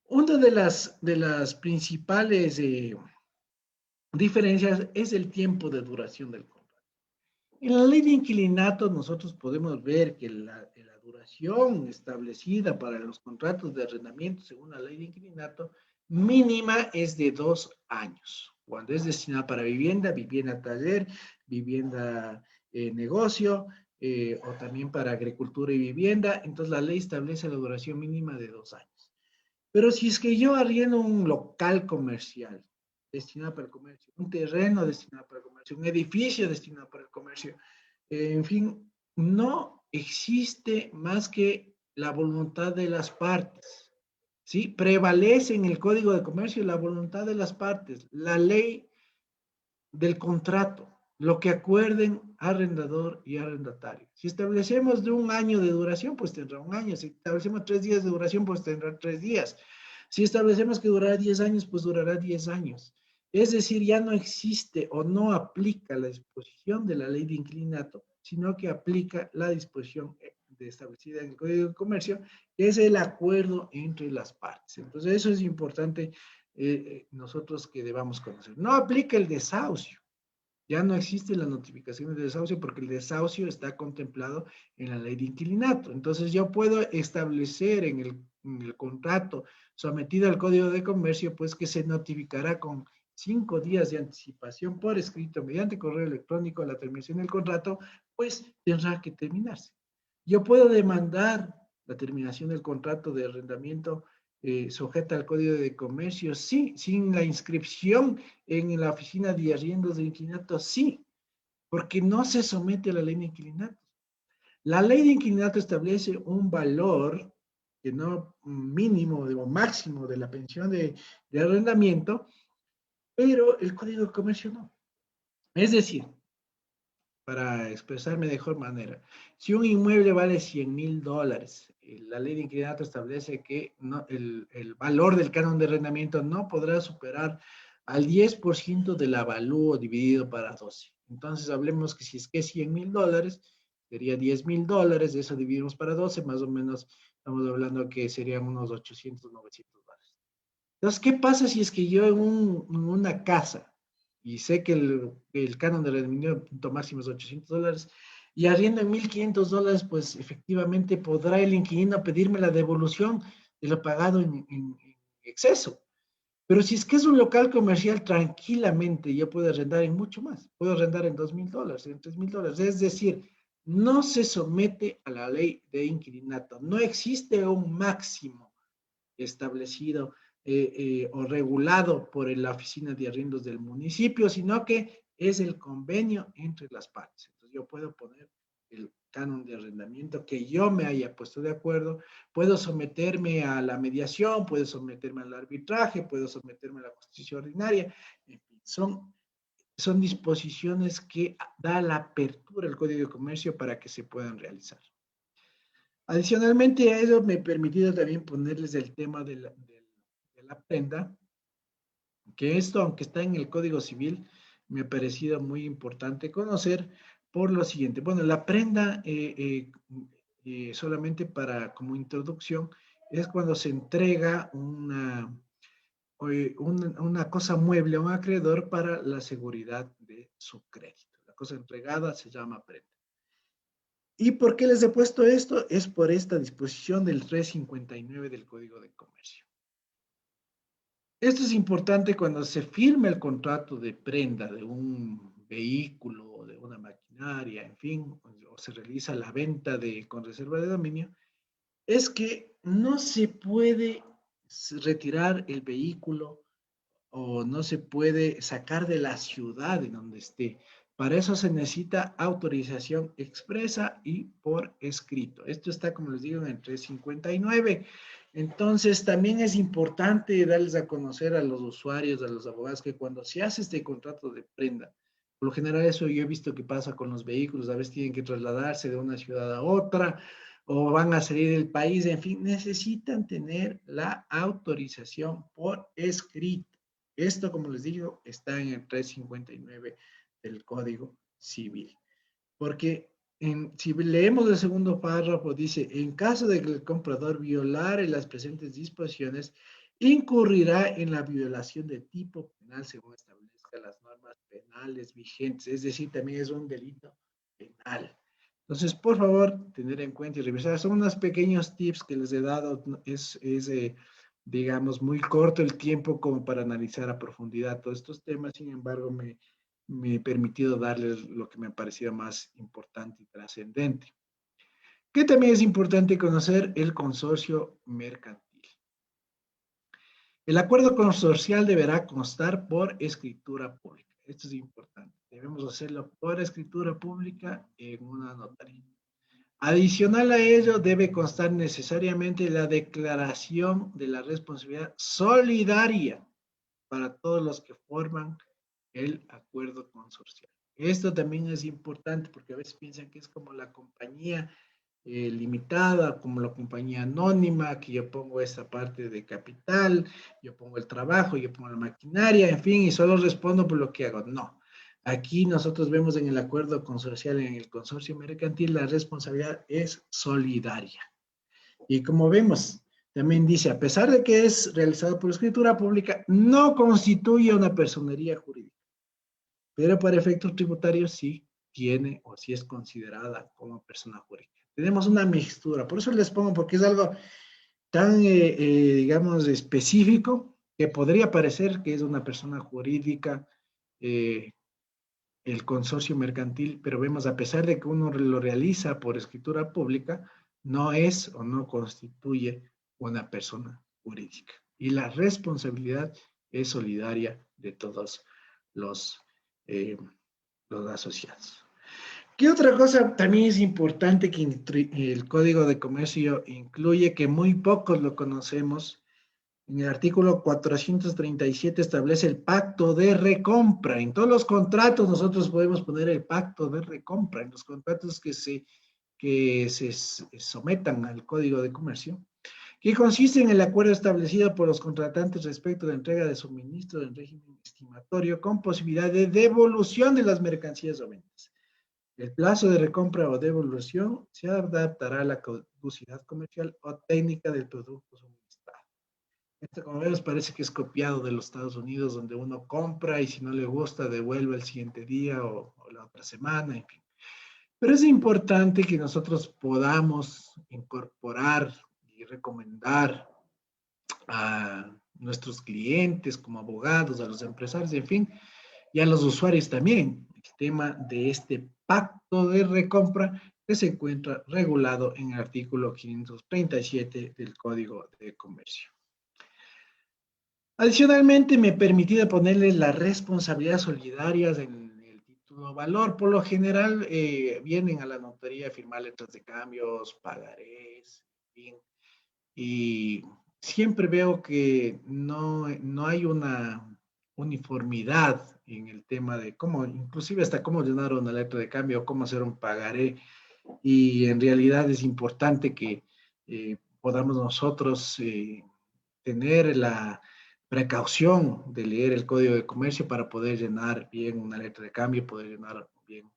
Una de las principales diferencias es el tiempo de duración del contrato. En la ley de inquilinato nosotros podemos ver que la duración establecida para los contratos de arrendamiento según la ley de inquilinato mínima es de 2 años. Cuando es destinada para vivienda, vivienda taller, vivienda negocio o también para agricultura y vivienda, entonces la ley establece la duración mínima de 2 años. Pero si es que yo arriendo un local comercial destinado para el comercio, un terreno destinado para el comercio, un edificio destinado para el comercio, en fin, no existe más que la voluntad de las partes. ¿Sí? Prevalece en el Código de Comercio la voluntad de las partes, la ley del contrato, lo que acuerden arrendador y arrendatario. Si establecemos de 1 año de duración, pues tendrá 1 año. Si establecemos 3 días de duración, pues tendrá 3 días. Si establecemos que durará 10 años, pues durará 10 años. Es decir, ya no existe o no aplica la disposición de la ley de inquilinato, sino que aplica la disposición establecida en el Código de Comercio, que es el acuerdo entre las partes. Entonces, eso es importante nosotros que debamos conocer. No aplica el desahucio. Ya no existe la notificación de desahucio porque el desahucio está contemplado en la ley de inquilinato. Entonces yo puedo establecer en el contrato sometido al Código de Comercio, pues que se notificará con 5 días de anticipación por escrito mediante correo electrónico a la terminación del contrato, pues tendrá que terminarse. Yo puedo demandar la terminación del contrato de arrendamiento sujeta al Código de Comercio, sí, sin la inscripción en la oficina de arriendos de inquilinato, sí, porque no se somete a la ley de inquilinato. La ley de inquilinato establece un valor que no mínimo o máximo de la pensión de arrendamiento, pero el Código de Comercio no. Es decir, para expresarme de mejor manera, si un inmueble vale $100,000, la ley de inquilinato establece que no, el valor del canon de arrendamiento no podrá superar al 10% del avalúo dividido para 12. Entonces, hablemos que si es que es $100,000, sería $10,000, de eso dividimos para 12, más o menos estamos hablando que serían unos $800, $900. Entonces, ¿qué pasa si es que yo en una casa y sé que el canon de arrendamiento máximo es $800 y arriendo en $1,500, pues efectivamente podrá el inquilino pedirme la devolución de lo pagado en exceso. Pero si es que es un local comercial, tranquilamente yo puedo arrendar en mucho más. Puedo arrendar en $2,000, en $3,000. Es decir, no se somete a la ley de inquilinato. No existe un máximo establecido o regulado por la oficina de arriendos del municipio, sino que es el convenio entre las partes. Entonces yo puedo poner el canon de arrendamiento que yo me haya puesto de acuerdo, puedo someterme a la mediación, puedo someterme al arbitraje, puedo someterme a la justicia ordinaria, en fin, son disposiciones que da la apertura al Código de Comercio para que se puedan realizar. Adicionalmente a eso me he permitido también ponerles el tema de la prenda, que esto, aunque está en el Código Civil, me ha parecido muy importante conocer por lo siguiente. Bueno, la prenda, solamente como introducción, es cuando se entrega una cosa mueble a un acreedor para la seguridad de su crédito. La cosa entregada se llama prenda. ¿Y por qué les he puesto esto? Es por esta disposición del 359 del Código de Comercio. Esto es importante cuando se firma el contrato de prenda de un vehículo, de una maquinaria, en fin, o se realiza la venta con reserva de dominio, es que no se puede retirar el vehículo o no se puede sacar de la ciudad en donde esté. Para eso se necesita autorización expresa y por escrito. Esto está, como les digo, en el 359. Entonces, también es importante darles a conocer a los usuarios, a los abogados, que cuando se hace este contrato de prenda, por lo general eso yo he visto que pasa con los vehículos, a veces tienen que trasladarse de una ciudad a otra o van a salir del país, en fin, necesitan tener la autorización por escrito. Esto, como les digo, está en el 359 del Código Civil. Porque si leemos el segundo párrafo, dice, en caso de que el comprador violare las presentes disposiciones, incurrirá en la violación de tipo penal según establezca las normas penales vigentes. Es decir, también es un delito penal. Entonces, por favor, tener en cuenta y revisar. Son unos pequeños tips que les he dado. Digamos, muy corto el tiempo como para analizar a profundidad todos estos temas. Sin embargo, me he permitido darles lo que me ha parecido más importante y trascendente. Que también es importante conocer el consorcio mercantil. El acuerdo consorcial deberá constar por escritura pública. Esto es importante. Debemos hacerlo por escritura pública en una notaría. Adicional a ello, debe constar necesariamente la declaración de la responsabilidad solidaria para todos los que forman el acuerdo consorcial. Esto también es importante porque a veces piensan que es como la compañía limitada, como la compañía anónima, que yo pongo esta parte de capital, yo pongo el trabajo, yo pongo la maquinaria, en fin, y solo respondo por lo que hago. No. Aquí nosotros vemos en el acuerdo consorcial, en el consorcio mercantil, la responsabilidad es solidaria. Y como vemos, también dice, a pesar de que es realizado por escritura pública, no constituye una personería jurídica, pero para efectos tributarios sí tiene o sí es considerada como persona jurídica. Tenemos una mixtura, por eso les pongo, porque es algo tan, digamos, específico, que podría parecer que es una persona jurídica, el consorcio mercantil, pero vemos, a pesar de que uno lo realiza por escritura pública, no es o no constituye una persona jurídica. Y la responsabilidad es solidaria de todos los, eh, los asociados. ¿Qué otra cosa también es importante que el Código de Comercio incluye, que muy pocos lo conocemos? En el artículo 437 establece el pacto de recompra. En todos los contratos nosotros podemos poner el pacto de recompra. En los contratos que se sometan al Código de Comercio, que consiste en el acuerdo establecido por los contratantes respecto de entrega de suministro en régimen estimatorio con posibilidad de devolución de las mercancías o ventas. El plazo de recompra o devolución se adaptará a la caducidad comercial o técnica del producto suministrado. Esto, como vemos, parece que es copiado de los Estados Unidos, donde uno compra y si no le gusta, devuelve el siguiente día o la otra semana, en fin. Pero es importante que nosotros podamos incorporar y recomendar a nuestros clientes como abogados, a los empresarios, en fin, y a los usuarios también, el tema de este pacto de recompra que se encuentra regulado en el artículo 537 del Código de Comercio. Adicionalmente, me he permitido ponerles las responsabilidades solidarias en el título valor. Por lo general, vienen a la notaría a firmar letras de cambios, pagarés, en fin, y siempre veo que no hay una uniformidad en el tema de cómo, inclusive hasta cómo llenar una letra de cambio, cómo hacer un pagaré, y en realidad es importante que podamos nosotros tener la precaución de leer el código de comercio para poder llenar bien una letra de cambio, poder llenar bien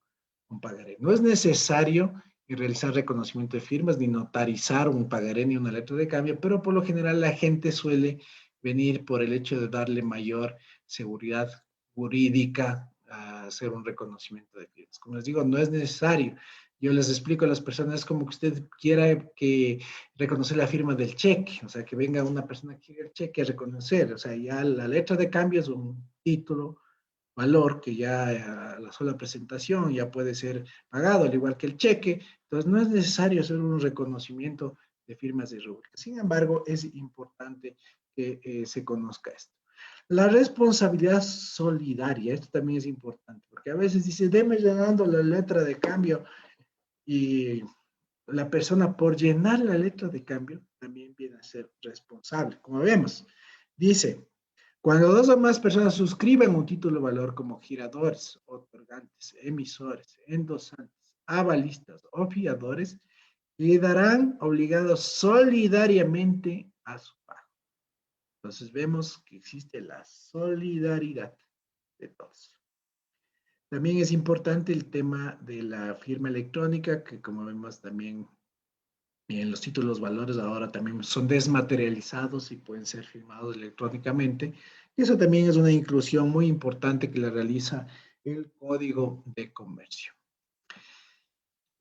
un pagaré. No es necesario realizar reconocimiento de firmas ni notarizar un pagaré ni una letra de cambio, pero por lo general la gente suele venir por el hecho de darle mayor seguridad jurídica a hacer un reconocimiento de firmas. Como les digo, no es necesario. Yo les explico a las personas como que usted quiera que reconocer la firma del cheque, o sea, que venga una persona que quiera el cheque a reconocer, o sea, ya la letra de cambio es un título, valor que ya a la sola presentación ya puede ser pagado, al igual que el cheque. Entonces, no es necesario hacer un reconocimiento de firmas de rúbrica. Sin embargo, es importante que se conozca esto. La responsabilidad solidaria, esto también es importante, porque a veces dice, deme llenando la letra de cambio y la persona por llenar la letra de cambio también viene a ser responsable. Como vemos, dice, cuando dos o más personas suscriben un título de valor como giradores, otorgantes, emisores, endosantes, avalistas o fiadores, quedarán obligados solidariamente a su pago. Entonces vemos que existe la solidaridad de todos. También es importante el tema de la firma electrónica, que como vemos también en los títulos valores ahora también son desmaterializados y pueden ser firmados electrónicamente. Y eso también es una inclusión muy importante que la realiza el Código de Comercio.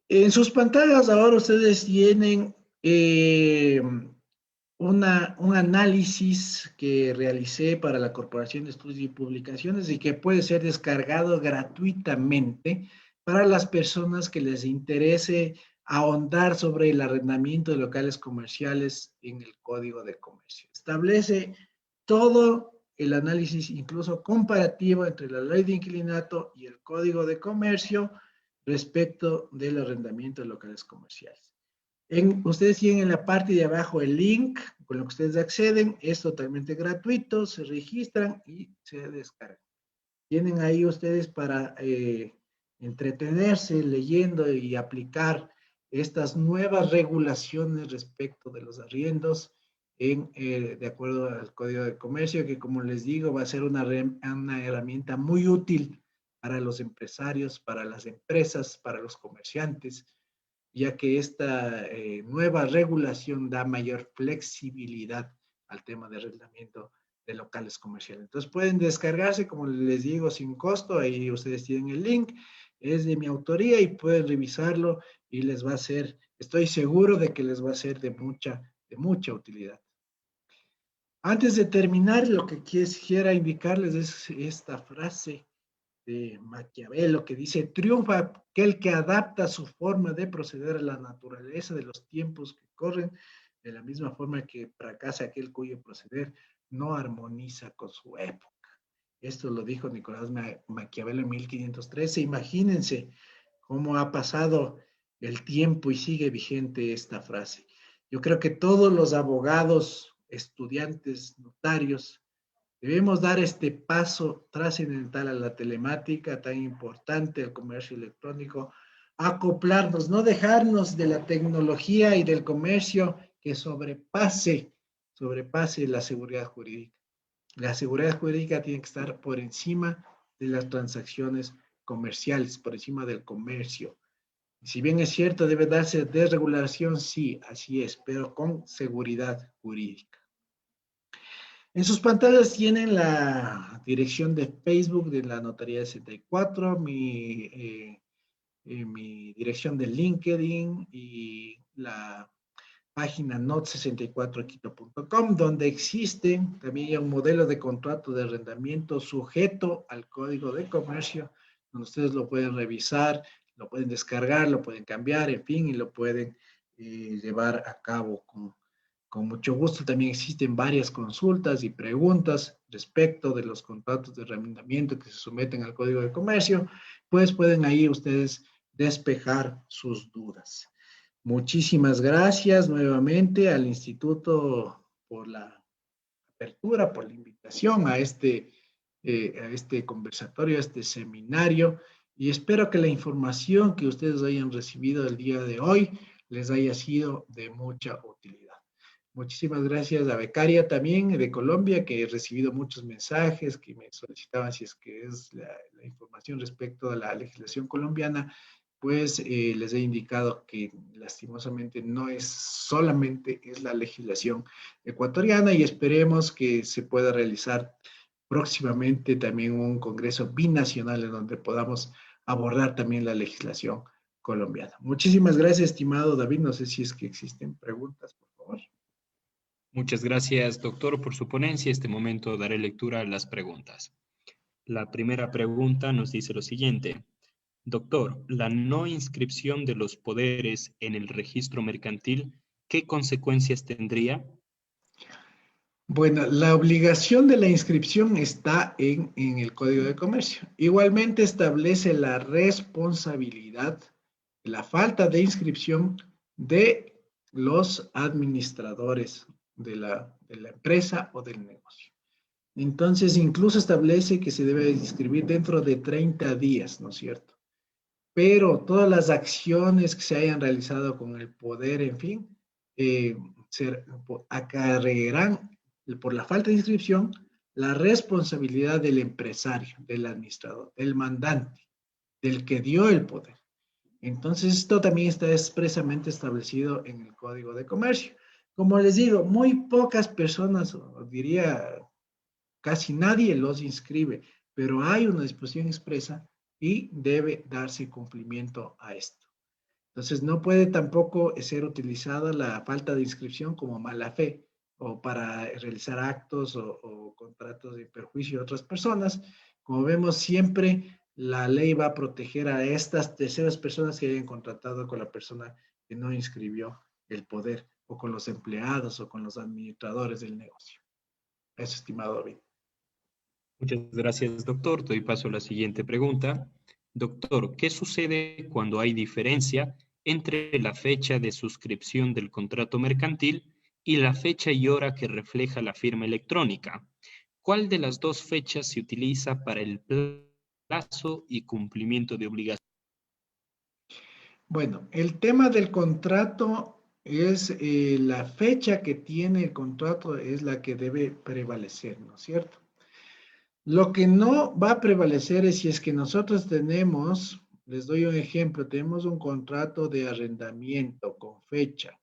En sus pantallas ahora ustedes tienen un análisis que realicé para la Corporación de Estudios y Publicaciones y que puede ser descargado gratuitamente para las personas que les interese ahondar sobre el arrendamiento de locales comerciales en el Código de Comercio. Establece todo el análisis, incluso comparativo, entre la ley de inquilinato y el Código de Comercio respecto del arrendamiento de locales comerciales. Ustedes tienen en la parte de abajo el link con lo que ustedes acceden, es totalmente gratuito, se registran y se descargan. Tienen ahí ustedes para entretenerse leyendo y aplicar estas nuevas regulaciones respecto de los arriendos de acuerdo al Código de Comercio, que como les digo va a ser una herramienta muy útil para los empresarios, para las empresas, para los comerciantes, ya que esta nueva regulación da mayor flexibilidad al tema de arrendamiento de locales comerciales. Entonces pueden descargarse, como les digo, sin costo, ahí ustedes tienen el link, es de mi autoría y pueden revisarlo y les va a ser, estoy seguro de que les va a ser de mucha utilidad. Antes de terminar, lo que quisiera indicarles es esta frase de Maquiavelo que dice, triunfa aquel que adapta su forma de proceder a la naturaleza de los tiempos que corren, de la misma forma que fracasa aquel cuyo proceder no armoniza con su época. Esto lo dijo Nicolás Maquiavelo en 1513. Imagínense cómo ha pasado el tiempo y sigue vigente esta frase. Yo creo que todos los abogados, estudiantes, notarios, debemos dar este paso trascendental a la telemática tan importante, al comercio electrónico, acoplarnos, no dejarnos de la tecnología y del comercio que sobrepase la seguridad jurídica. La seguridad jurídica tiene que estar por encima de las transacciones comerciales, por encima del comercio. Si bien es cierto, debe darse desregulación, sí, así es, pero con seguridad jurídica. En sus pantallas tienen la dirección de Facebook de la Notaría 64, mi dirección de LinkedIn y la página not64quito.com, donde existe también ya un modelo de contrato de arrendamiento sujeto al Código de Comercio, donde ustedes lo pueden revisar, lo pueden descargar, lo pueden cambiar, en fin, y lo pueden llevar a cabo con mucho gusto. También existen varias consultas y preguntas respecto de los contratos de arrendamiento que se someten al Código de Comercio, pues pueden ahí ustedes despejar sus dudas. Muchísimas gracias nuevamente al Instituto por la apertura, por la invitación a este conversatorio, a este seminario, y espero que la información que ustedes hayan recibido el día de hoy les haya sido de mucha utilidad. Muchísimas gracias a Becaria también de Colombia, que he recibido muchos mensajes que me solicitaban si es que es la información respecto a la legislación colombiana, pues les he indicado que lastimosamente no es solamente es la legislación ecuatoriana y esperemos que se pueda realizar próximamente también un congreso binacional en donde podamos abordar también la legislación colombiana. Muchísimas gracias, estimado David. No sé si es que existen preguntas, por favor. Muchas gracias, doctor, por su ponencia. En este momento daré lectura a las preguntas. La primera pregunta nos dice lo siguiente. Doctor, la no inscripción de los poderes en el registro mercantil, ¿qué consecuencias tendría? Bueno, la obligación de la inscripción está en el Código de Comercio. Igualmente establece la responsabilidad, la falta de inscripción de los administradores de la empresa o del negocio. Entonces, incluso establece que se debe inscribir dentro de 30 días, ¿no es cierto? Pero todas las acciones que se hayan realizado con el poder, en fin, se acarrearán por la falta de inscripción la responsabilidad del empresario, del administrador, del mandante, del que dio el poder. Entonces, esto también está expresamente establecido en el Código de Comercio. Como les digo, muy pocas personas, o diría casi nadie los inscribe, pero hay una disposición expresa y debe darse cumplimiento a esto. Entonces, no puede tampoco ser utilizada la falta de inscripción como mala fe o para realizar actos o contratos de perjuicio a otras personas. Como vemos, siempre la ley va a proteger a estas terceras personas que hayan contratado con la persona que no inscribió el poder o con los empleados o con los administradores del negocio. Eso, estimado David. Muchas gracias, doctor. Doy paso a la siguiente pregunta. Doctor, ¿qué sucede cuando hay diferencia entre la fecha de suscripción del contrato mercantil y la fecha y hora que refleja la firma electrónica? ¿Cuál de las dos fechas se utiliza para el plazo y cumplimiento de obligaciones? Bueno, el tema del contrato es la fecha que tiene el contrato es la que debe prevalecer, ¿no es cierto? Lo que no va a prevalecer es si es que nosotros tenemos, les doy un ejemplo, tenemos un contrato de arrendamiento con fecha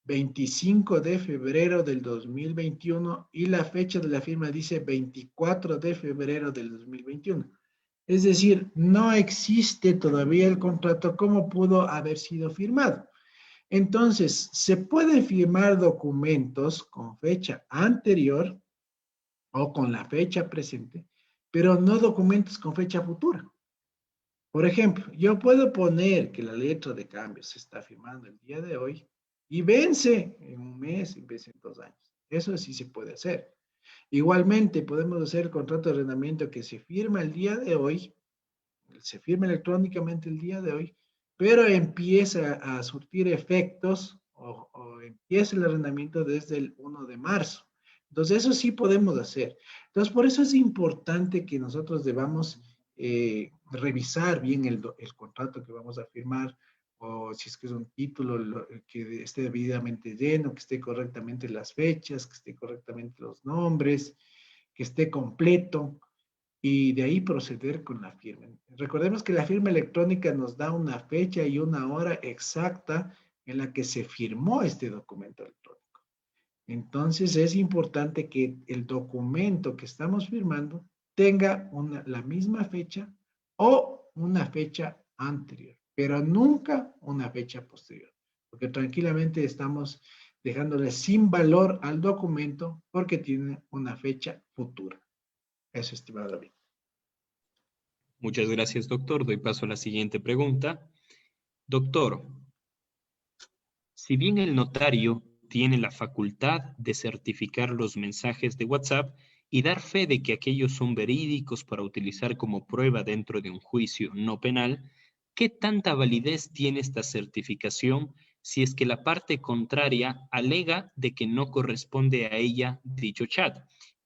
25 de febrero del 2021 y la fecha de la firma dice 24 de febrero del 2021. Es decir, no existe todavía el contrato como pudo haber sido firmado. Entonces, se pueden firmar documentos con fecha anterior o con la fecha presente, pero no documentos con fecha futura. Por ejemplo, yo puedo poner que la letra de cambio se está firmando el día de hoy y vence en un mes y vence en 2 años. Eso sí se puede hacer. Igualmente, podemos hacer el contrato de arrendamiento que se firma el día de hoy, se firma electrónicamente el día de hoy, pero empieza a surtir efectos o empieza el arrendamiento desde el 1 de marzo. Entonces, eso sí podemos hacer. Entonces, por eso es importante que nosotros debamos revisar bien el contrato que vamos a firmar, o si es que es un título que esté debidamente lleno, que esté correctamente las fechas, que esté correctamente los nombres, que esté completo y de ahí proceder con la firma. Recordemos que la firma electrónica nos da una fecha y una hora exacta en la que se firmó este documento electrónico. Entonces es importante que el documento que estamos firmando tenga la misma fecha o una fecha anterior, pero nunca una fecha posterior, porque tranquilamente estamos dejándole sin valor al documento porque tiene una fecha futura. Eso, estimado David. Muchas gracias, doctor. Doy paso a la siguiente pregunta. Doctor, si bien el notario tiene la facultad de certificar los mensajes de WhatsApp y dar fe de que aquellos son verídicos para utilizar como prueba dentro de un juicio no penal, ¿qué tanta validez tiene esta certificación si es que la parte contraria alega de que no corresponde a ella dicho chat?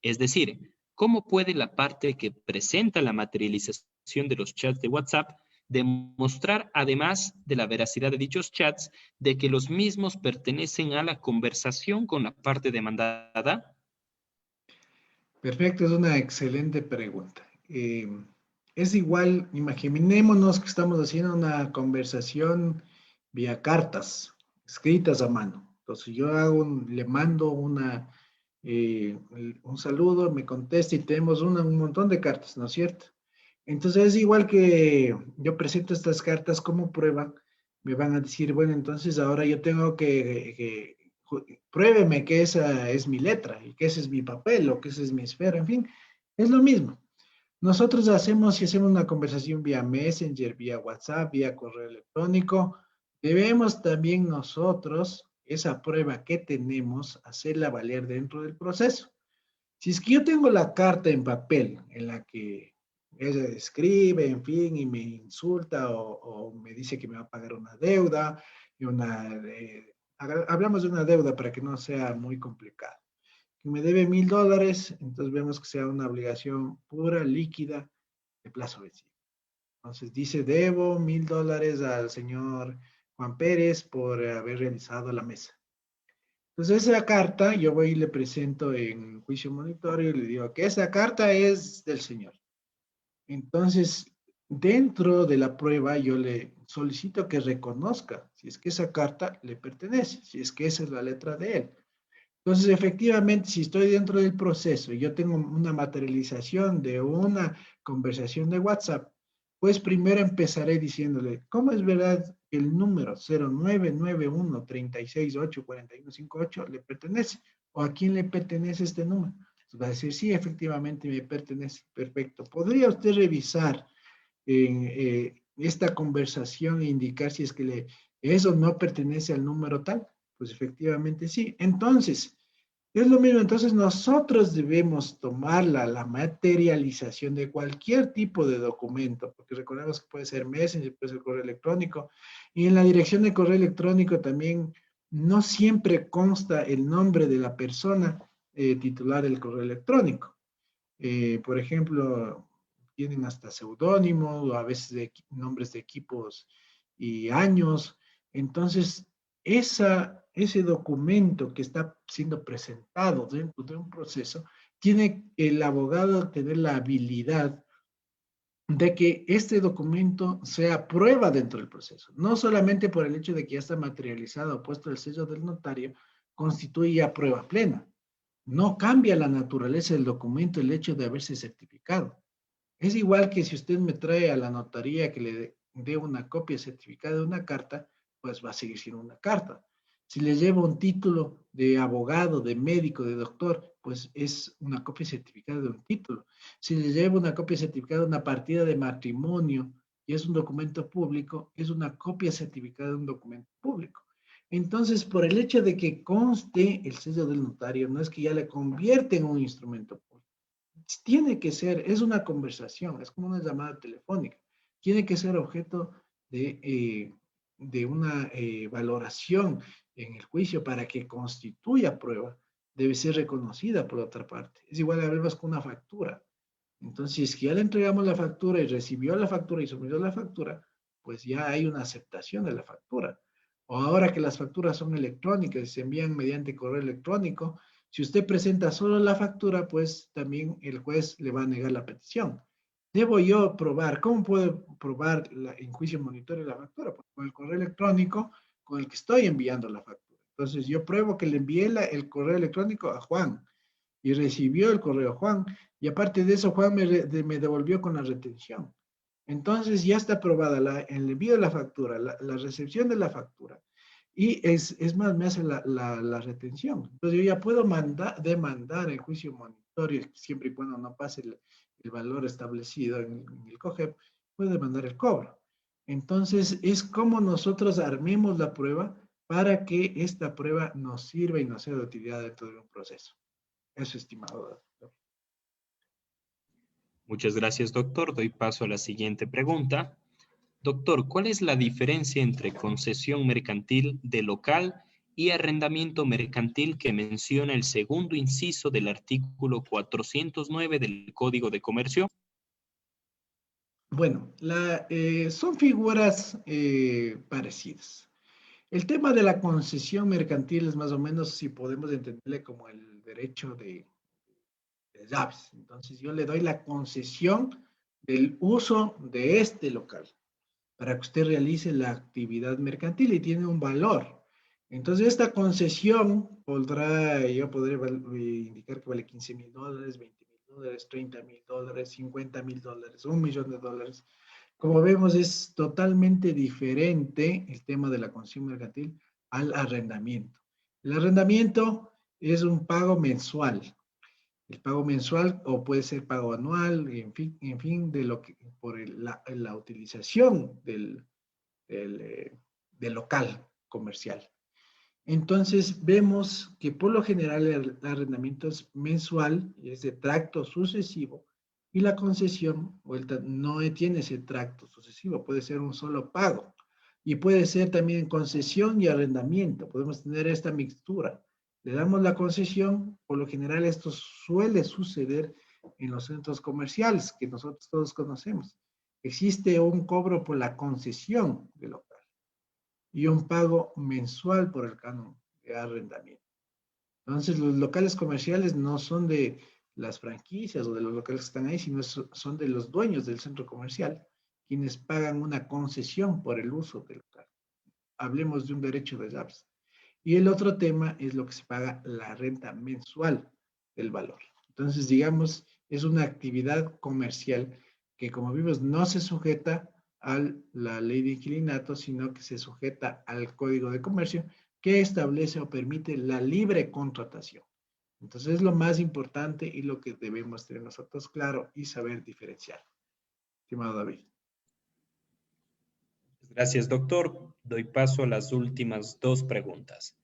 Es decir, ¿cómo puede la parte que presenta la materialización de los chats de WhatsApp demostrar, además de la veracidad de dichos chats, de que los mismos pertenecen a la conversación con la parte demandada? Perfecto, es una excelente pregunta. Es igual, imaginémonos que estamos haciendo una conversación vía cartas, escritas a mano. Entonces yo le mando un saludo, me contesta y tenemos un montón de cartas, ¿no es cierto? Entonces es igual que yo presento estas cartas como prueba, me van a decir, bueno, entonces ahora yo tengo pruébeme que esa es mi letra y que ese es mi papel o que esa es mi esfera, en fin, es lo mismo. Nosotros si hacemos una conversación vía Messenger, vía WhatsApp, vía correo electrónico, debemos también nosotros, esa prueba que tenemos, hacerla valer dentro del proceso. Si es que yo tengo la carta en papel en la que ella escribe, en fin, y me insulta o me dice que me va a pagar una deuda, y hablamos de una deuda para que no sea muy complicado. Que me debe $1,000, entonces vemos que sea una obligación pura, líquida, de plazo vencido. Entonces dice, debo $1,000 al señor Juan Pérez por haber realizado la mesa. Entonces esa carta yo voy y le presento en juicio monitorio y le digo que esa carta es del señor. Entonces, dentro de la prueba yo le solicito que reconozca si es que esa carta le pertenece, si es que esa es la letra de él. Entonces, efectivamente, si estoy dentro del proceso y yo tengo una materialización de una conversación de WhatsApp, pues primero empezaré diciéndole, ¿cómo es verdad que el número 0991-368-4158 le pertenece? ¿O a quién le pertenece este número? Entonces va a decir, sí, efectivamente me pertenece. Perfecto. ¿Podría usted revisar en esta conversación e indicar si es que eso no pertenece al número tal? Pues efectivamente sí. Entonces, es lo mismo. Entonces, nosotros debemos tomar la materialización de cualquier tipo de documento, porque recordemos que puede ser Messenger, puede ser correo electrónico, y en la dirección de correo electrónico también no siempre consta el nombre de la persona titular del correo electrónico. Por ejemplo, tienen hasta seudónimos o a veces nombres de equipos y años. Entonces, ese documento que está siendo presentado dentro de un proceso, tiene el abogado tener la habilidad de que este documento sea prueba dentro del proceso. No solamente por el hecho de que ya está materializado o puesto el sello del notario, constituye ya prueba plena. No cambia la naturaleza del documento el hecho de haberse certificado. Es igual que si usted me trae a la notaría que le dé una copia certificada de una carta, pues va a seguir siendo una carta. Si le llevo un título de abogado, de médico, de doctor, pues es una copia certificada de un título. Si le llevo una copia certificada de una partida de matrimonio y es un documento público, es una copia certificada de un documento público. Entonces, por el hecho de que conste el sello del notario, no es que ya le convierte en un instrumento público. Tiene que ser, es una conversación, es como una llamada telefónica. Tiene que ser objeto de una valoración en el juicio para que constituya prueba. Debe ser reconocida por otra parte. Es igual a verlos con una factura. Entonces, si es que ya le entregamos la factura y recibió la factura y sometió la factura, pues ya hay una aceptación de la factura. O ahora que las facturas son electrónicas y se envían mediante correo electrónico, si usted presenta solo la factura, pues también el juez le va a negar la petición. ¿Debo yo probar? ¿Cómo puedo probar en juicio monitorio la factura? Pues con el correo electrónico con el que estoy enviando la factura. Entonces yo pruebo que le envié el correo electrónico a Juan y recibió el correo Juan. Y aparte de eso, Juan me devolvió con la retención. Entonces ya está aprobada el envío de la factura, la recepción de la factura. Y es más, me hace la retención. Entonces yo ya puedo demandar el juicio monitorio, siempre y cuando no pase el valor establecido en el COGEP, puedo demandar el cobro. Entonces es como nosotros armemos la prueba para que esta prueba nos sirva y nos sea de utilidad dentro de un proceso. Eso, estimado doctor. Muchas gracias, doctor. Doy paso a la siguiente pregunta. Doctor, ¿cuál es la diferencia entre concesión mercantil de local y arrendamiento mercantil que menciona el segundo inciso del artículo 409 del Código de Comercio? Bueno, son figuras parecidas. El tema de la concesión mercantil es más o menos, si podemos entenderle como el derecho de llaves. Entonces yo le doy la concesión del uso de este local para que usted realice la actividad mercantil y tiene un valor. Entonces esta concesión yo podré indicar que vale $15,000, $20,000, $30,000, $50,000, $1,000,000. Como vemos, es totalmente diferente el tema de la concesión mercantil al arrendamiento. El arrendamiento es un pago mensual. El pago mensual o puede ser pago anual, en fin de lo que, por la utilización del local comercial. Entonces vemos que por lo general el arrendamiento es mensual y es de tracto sucesivo y la concesión vuelta no tiene ese tracto sucesivo, puede ser un solo pago y puede ser también concesión y arrendamiento, podemos tener esta mixtura. Le damos la concesión, por lo general esto suele suceder en los centros comerciales que nosotros todos conocemos. Existe un cobro por la concesión del local y un pago mensual por el canon de arrendamiento. Entonces, los locales comerciales no son de las franquicias o de los locales que están ahí, sino son de los dueños del centro comercial, quienes pagan una concesión por el uso del local. Hablemos de un derecho de llaves. Y el otro tema es lo que se paga la renta mensual del valor. Entonces, digamos, es una actividad comercial que, como vimos, no se sujeta a la ley de inquilinato, sino que se sujeta al Código de Comercio, que establece o permite la libre contratación. Entonces, es lo más importante y lo que debemos tener nosotros claro y saber diferenciar. Estimado David. Gracias, doctor. Doy paso a las últimas dos preguntas.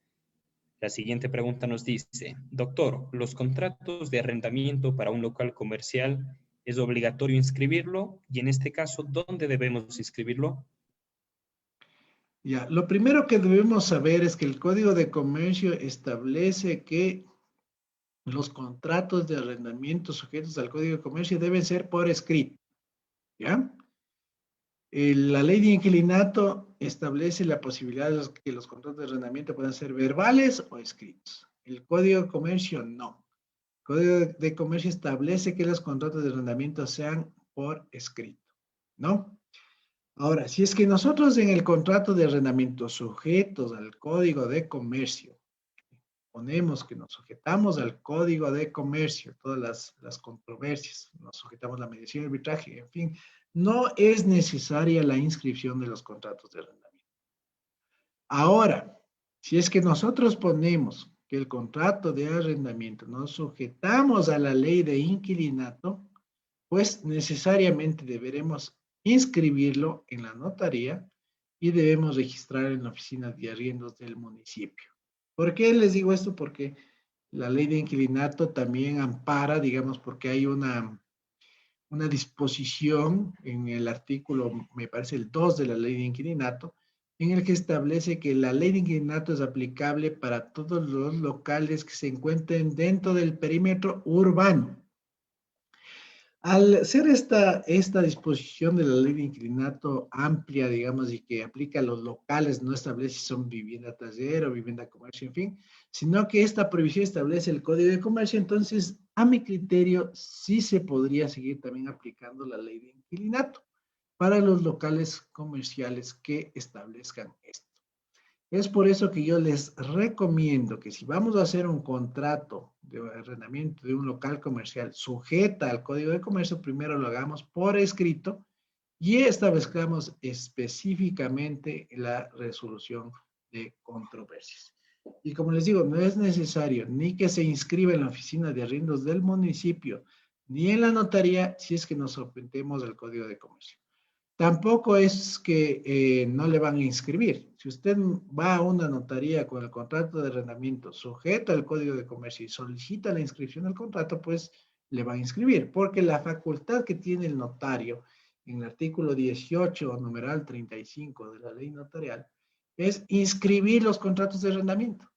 La siguiente pregunta nos dice, doctor, ¿los contratos de arrendamiento para un local comercial es obligatorio inscribirlo? Y en este caso, ¿dónde debemos inscribirlo? Ya, lo primero que debemos saber es que el Código de Comercio establece que los contratos de arrendamiento sujetos al Código de Comercio deben ser por escrito, ¿ya? La ley de inquilinato establece la posibilidad de que los contratos de arrendamiento puedan ser verbales o escritos. El Código de Comercio no. El Código de Comercio establece que los contratos de arrendamiento sean por escrito, ¿no? Ahora, si es que nosotros en el contrato de arrendamiento sujetos al Código de Comercio ponemos que nos sujetamos al Código de Comercio, todas las controversias, nos sujetamos a la mediación y arbitraje, en fin, no es necesaria la inscripción de los contratos de arrendamiento. Ahora, si es que nosotros ponemos que el contrato de arrendamiento nos sujetamos a la ley de inquilinato, pues necesariamente deberemos inscribirlo en la notaría y debemos registrar en la oficina de arriendos del municipio. ¿Por qué les digo esto? Porque la ley de inquilinato también ampara, digamos, porque hay una disposición en el artículo, me parece el 2 de la ley de inquilinato, en el que establece que la ley de inquilinato es aplicable para todos los locales que se encuentren dentro del perímetro urbano. Al ser esta disposición de la ley de inquilinato amplia, digamos, y que aplica a los locales, no establece si son vivienda taller o vivienda comercio, en fin, sino que esta prohibición establece el Código de Comercio, entonces, a mi criterio, sí se podría seguir también aplicando la ley de inquilinato para los locales comerciales que establezcan esto. Es por eso que yo les recomiendo que si vamos a hacer un contrato de arrendamiento de un local comercial sujeta al Código de Comercio, primero lo hagamos por escrito y establezcamos específicamente la resolución de controversias. Y como les digo, no es necesario ni que se inscriba en la oficina de arriendos del municipio, ni en la notaría si es que nos sometemos al Código de Comercio. Tampoco es que no le van a inscribir. Si usted va a una notaría con el contrato de arrendamiento sujeto al Código de Comercio y solicita la inscripción del contrato, pues le va a inscribir, porque la facultad que tiene el notario en el artículo 18, numeral 35 de la ley notarial, es inscribir los contratos de arrendamiento.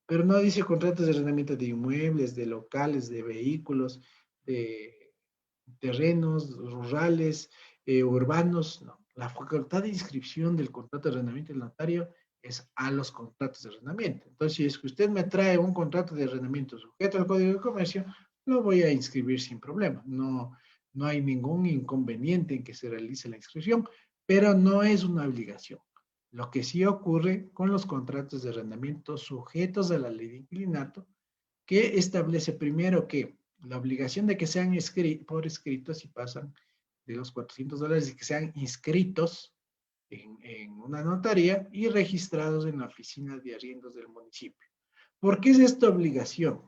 Pero no dice contratos de arrendamiento de inmuebles, de locales, de vehículos, de terrenos rurales, urbanos, no. La facultad de inscripción del contrato de arrendamiento del notario es a los contratos de arrendamiento. Entonces, si es que usted me trae un contrato de arrendamiento sujeto al Código de Comercio, lo voy a inscribir sin problema. No, no hay ningún inconveniente en que se realice la inscripción, pero no es una obligación. Lo que sí ocurre con los contratos de arrendamiento sujetos a la ley de inquilinato, que establece primero que la obligación de que sean por escrito, si pasan de los $400, y que sean inscritos en una notaría y registrados en la oficina de arriendos del municipio. ¿Por qué es esta obligación?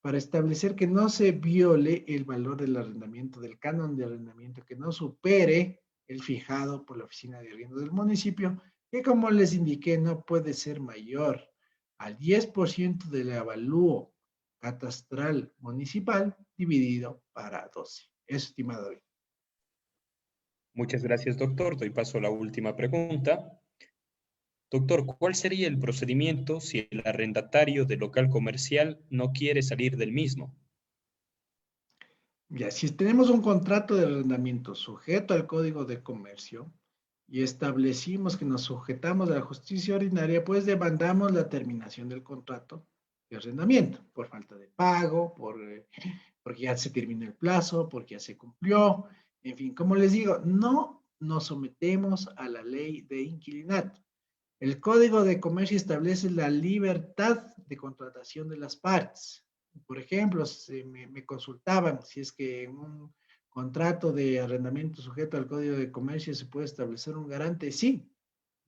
Para establecer que no se viole el valor del arrendamiento, del canon de arrendamiento, que no supere el fijado por la oficina de arriendos del municipio, que como les indiqué no puede ser mayor al 10% del avalúo catastral municipal dividido para 12. Eso, estimado David. Muchas gracias, doctor. Doy paso a la última pregunta. Doctor, ¿cuál sería el procedimiento si el arrendatario del local comercial no quiere salir del mismo? Ya, si tenemos un contrato de arrendamiento sujeto al Código de Comercio y establecimos que nos sujetamos a la justicia ordinaria, pues demandamos la terminación del contrato de arrendamiento por falta de pago, porque ya se terminó el plazo, porque ya se cumplió. En fin, como les digo, no nos sometemos a la ley de inquilinato. El Código de Comercio establece la libertad de contratación de las partes. Por ejemplo, me consultaban si es que en un contrato de arrendamiento sujeto al Código de Comercio se puede establecer un garante. Sí,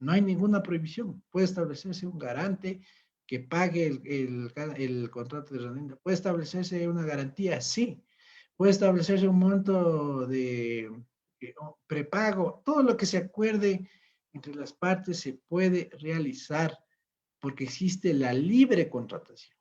no hay ninguna prohibición. Puede establecerse un garante que pague el contrato de arrendamiento. Puede establecerse una garantía. Sí. Puede establecerse un monto de prepago. Todo lo que se acuerde entre las partes se puede realizar porque existe la libre contratación,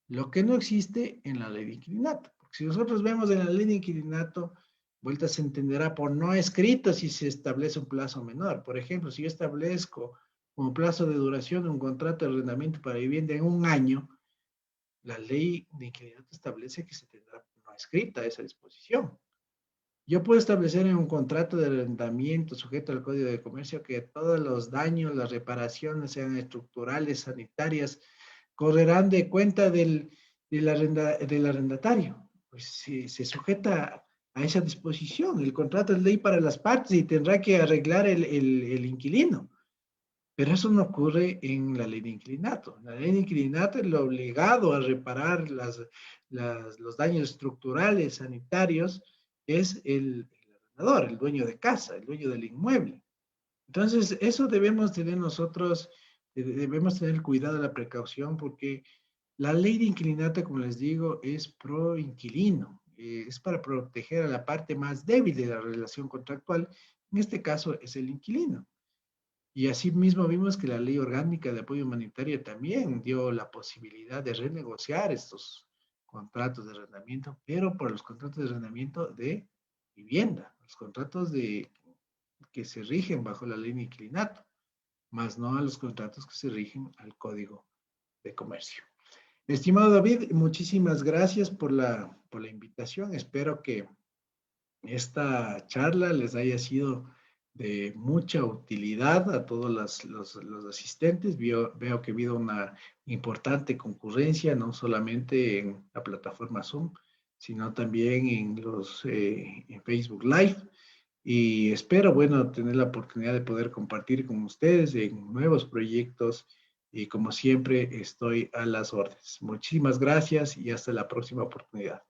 lo que no existe en la ley de inquilinato. Porque si nosotros vemos en la ley de inquilinato, vuelta se entenderá por no escrito si se establece un plazo menor. Por ejemplo, si yo establezco como plazo de duración de un contrato de arrendamiento para vivienda en un año, la ley de inquilinato establece que se tendrá no escrita esa disposición. Yo puedo establecer en un contrato de arrendamiento sujeto al Código de Comercio que todos los daños, las reparaciones, sean estructurales, sanitarias, correrán de cuenta del arrendatario. Pues se sujeta a esa disposición. El contrato es ley para las partes y tendrá que arreglar el inquilino. Pero eso no ocurre en la ley de inquilinato. La ley de inquilinato es lo obligado a reparar los daños estructurales, sanitarios, es el arrendador, el dueño de casa, el dueño del inmueble. Entonces, eso debemos tener nosotros, debemos tener cuidado, la precaución, porque la ley de inquilinato, como les digo, es pro inquilino, es para proteger a la parte más débil de la relación contractual, en este caso es el inquilino. Y asimismo vimos que la ley orgánica de apoyo humanitario también dio la posibilidad de renegociar estos contratos de arrendamiento, pero por los contratos de arrendamiento de vivienda, los contratos que se rigen bajo la ley de inquilinato, más no a los contratos que se rigen al Código de Comercio. Estimado David, muchísimas gracias por la invitación. Espero que esta charla les haya sido de mucha utilidad a todos los asistentes. Veo que ha habido una importante concurrencia, no solamente en la plataforma Zoom, sino también en Facebook Live. Y espero, bueno, tener la oportunidad de poder compartir con ustedes en nuevos proyectos y como siempre estoy a las órdenes. Muchísimas gracias y hasta la próxima oportunidad.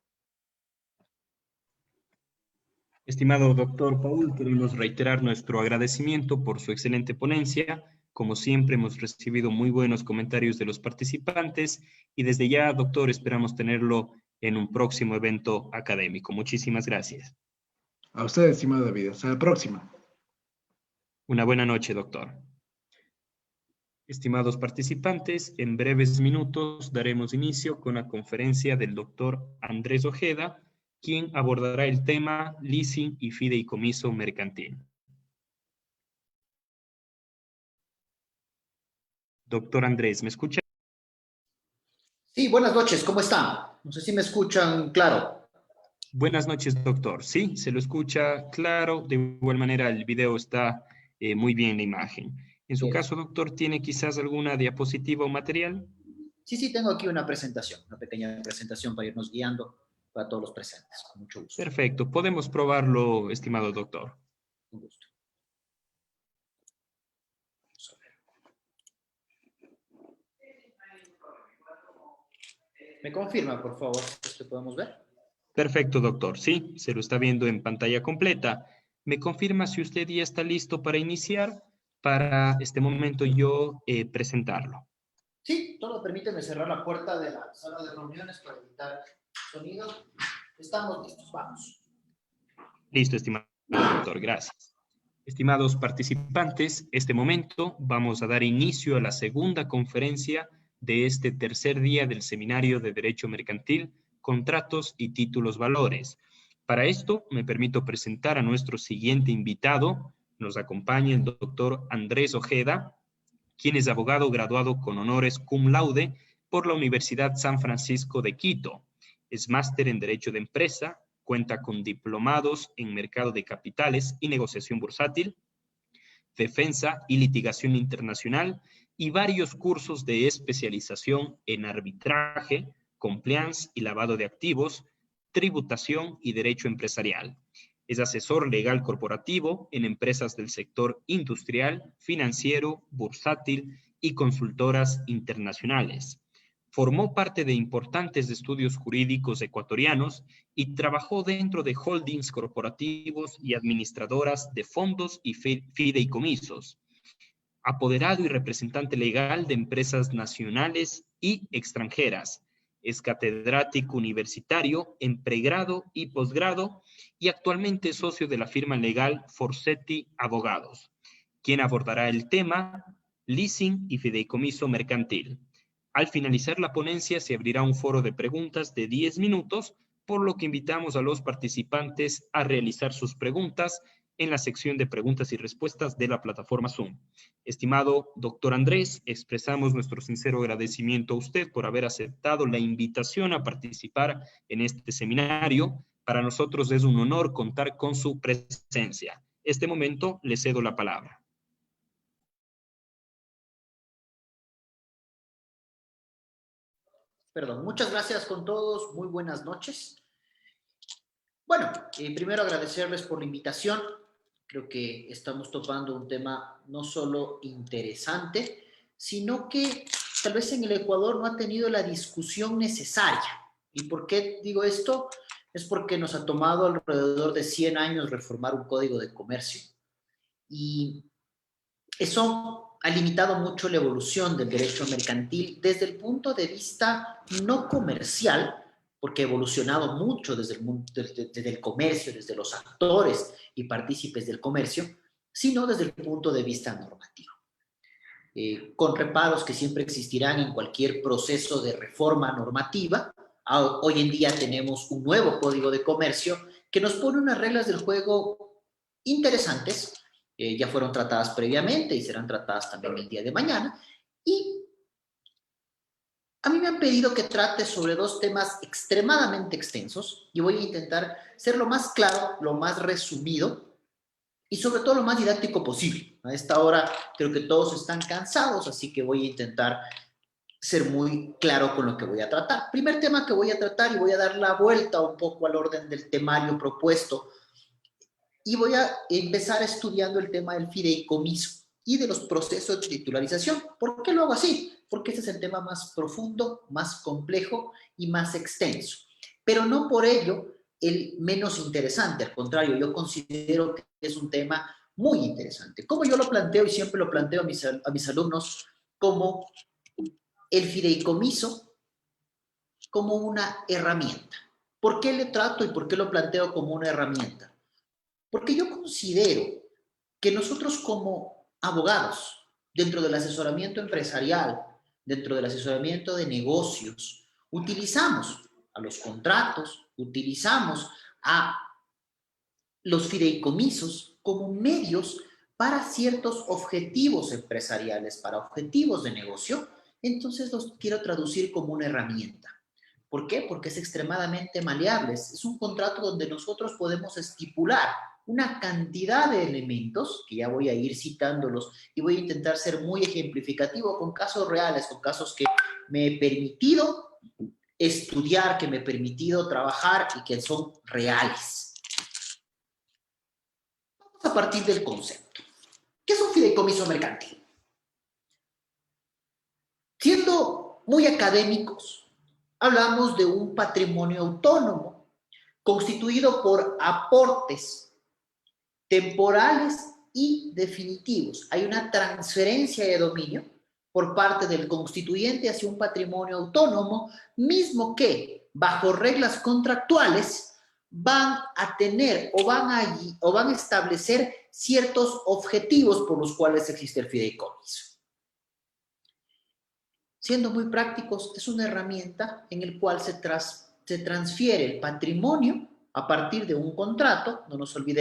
Estimado doctor Paul, queremos reiterar nuestro agradecimiento por su excelente ponencia. Como siempre, hemos recibido muy buenos comentarios de los participantes y desde ya, doctor, esperamos tenerlo en un próximo evento académico. Muchísimas gracias. A usted, estimado David. Hasta la próxima. Una buena noche, doctor. Estimados participantes, en breves minutos daremos inicio con la conferencia del doctor Andrés Ojeda, quien abordará el tema leasing y fideicomiso mercantil. Doctor Andrés, ¿me escucha? Sí, buenas noches, ¿cómo están? No sé si me escuchan claro. Buenas noches, doctor. Sí, se lo escucha claro. De igual manera, el video está muy bien la imagen. En su Bien. caso, doctor, ¿tiene quizás alguna diapositiva o material? Sí, tengo aquí una presentación, una pequeña presentación para irnos guiando para todos los presentes, con mucho gusto. Perfecto. Podemos probarlo, estimado doctor. Un gusto. Vamos a ver. ¿Me confirma, por favor, si podemos ver? Perfecto, doctor. Sí, se lo está viendo en pantalla completa. ¿Me confirma si usted ya está listo para iniciar? Para este momento yo presentarlo. Sí, todo permíteme cerrar la puerta de la sala de reuniones para evitar sonido. Estamos listos, vamos. Listo, estimado doctor, gracias. Estimados participantes, este momento vamos a dar inicio a la segunda conferencia de este tercer día del Seminario de Derecho Mercantil, Contratos y Títulos Valores. Para esto, me permito presentar a nuestro siguiente invitado. Nos acompaña el doctor Andrés Ojeda, quien es abogado graduado con honores cum laude por la Universidad San Francisco de Quito. Es máster en Derecho de Empresa, cuenta con diplomados en Mercado de Capitales y Negociación Bursátil, Defensa y Litigación Internacional y varios cursos de especialización en arbitraje, compliance y lavado de activos, tributación y derecho empresarial. Es asesor legal corporativo en empresas del sector industrial, financiero, bursátil y consultoras internacionales. Formó parte de importantes estudios jurídicos ecuatorianos y trabajó dentro de holdings corporativos y administradoras de fondos y fideicomisos. Apoderado y representante legal de empresas nacionales y extranjeras. Es catedrático universitario en pregrado y posgrado y actualmente es socio de la firma legal Forsetti Abogados, quien abordará el tema leasing y fideicomiso mercantil. Al finalizar la ponencia se abrirá un foro de preguntas de 10 minutos, por lo que invitamos a los participantes a realizar sus preguntas en la sección de preguntas y respuestas de la plataforma Zoom. Estimado doctor Andrés, expresamos nuestro sincero agradecimiento a usted por haber aceptado la invitación a participar en este seminario. Para nosotros es un honor contar con su presencia. Este momento le cedo la palabra. Perdón, muchas gracias con todos, muy buenas noches. Bueno, primero agradecerles por la invitación. Creo que estamos topando un tema no solo interesante, sino que tal vez en el Ecuador no ha tenido la discusión necesaria. ¿Y por qué digo esto? Es porque nos ha tomado alrededor de 100 años reformar un código de comercio y eso ha limitado mucho la evolución del derecho mercantil desde el punto de vista no comercial, porque ha evolucionado mucho desde el comercio, desde los actores y partícipes del comercio, sino desde el punto de vista normativo. Con reparos que siempre existirán en cualquier proceso de reforma normativa, hoy en día tenemos un nuevo código de comercio que nos pone unas reglas del juego interesantes, ya fueron tratadas previamente y serán tratadas también el día de mañana, y a mí me han pedido que trate sobre dos temas extremadamente extensos y voy a intentar ser lo más claro, lo más resumido y sobre todo lo más didáctico posible. A esta hora creo que todos están cansados, así que voy a intentar ser muy claro con lo que voy a tratar. Primer tema que voy a tratar, y voy a dar la vuelta un poco al orden del temario propuesto, y voy a empezar estudiando el tema del fideicomiso. y de los procesos de titularización. ¿Por qué lo hago así? Porque este es el tema más profundo, más complejo y más extenso. Pero no por ello el menos interesante. Al contrario, yo considero que es un tema muy interesante. Como yo lo planteo y siempre lo planteo a mis alumnos, como el fideicomiso como una herramienta. ¿Por qué le trato y por qué lo planteo como una herramienta? Porque yo considero que nosotros como abogados, dentro del asesoramiento empresarial, dentro del asesoramiento de negocios, utilizamos a los contratos, utilizamos a los fideicomisos como medios para ciertos objetivos empresariales, para objetivos de negocio. Entonces los quiero traducir como una herramienta. ¿Por qué? Porque es extremadamente maleable. Es un contrato donde nosotros podemos estipular una cantidad de elementos, que ya voy a ir citándolos y voy a intentar ser muy ejemplificativo con casos reales, con casos que me he permitido estudiar, que me he permitido trabajar y que son reales. Vamos a partir del concepto. ¿Qué es un fideicomiso mercantil? Siendo muy académicos, hablamos de un patrimonio autónomo constituido por aportes temporales y definitivos. Hay una transferencia de dominio por parte del constituyente hacia un patrimonio autónomo, mismo que, bajo reglas contractuales, van a tener o van a establecer ciertos objetivos por los cuales existe el fideicomiso. Siendo muy prácticos, es una herramienta en la cual se transfiere el patrimonio a partir de un contrato, no nos olvidemos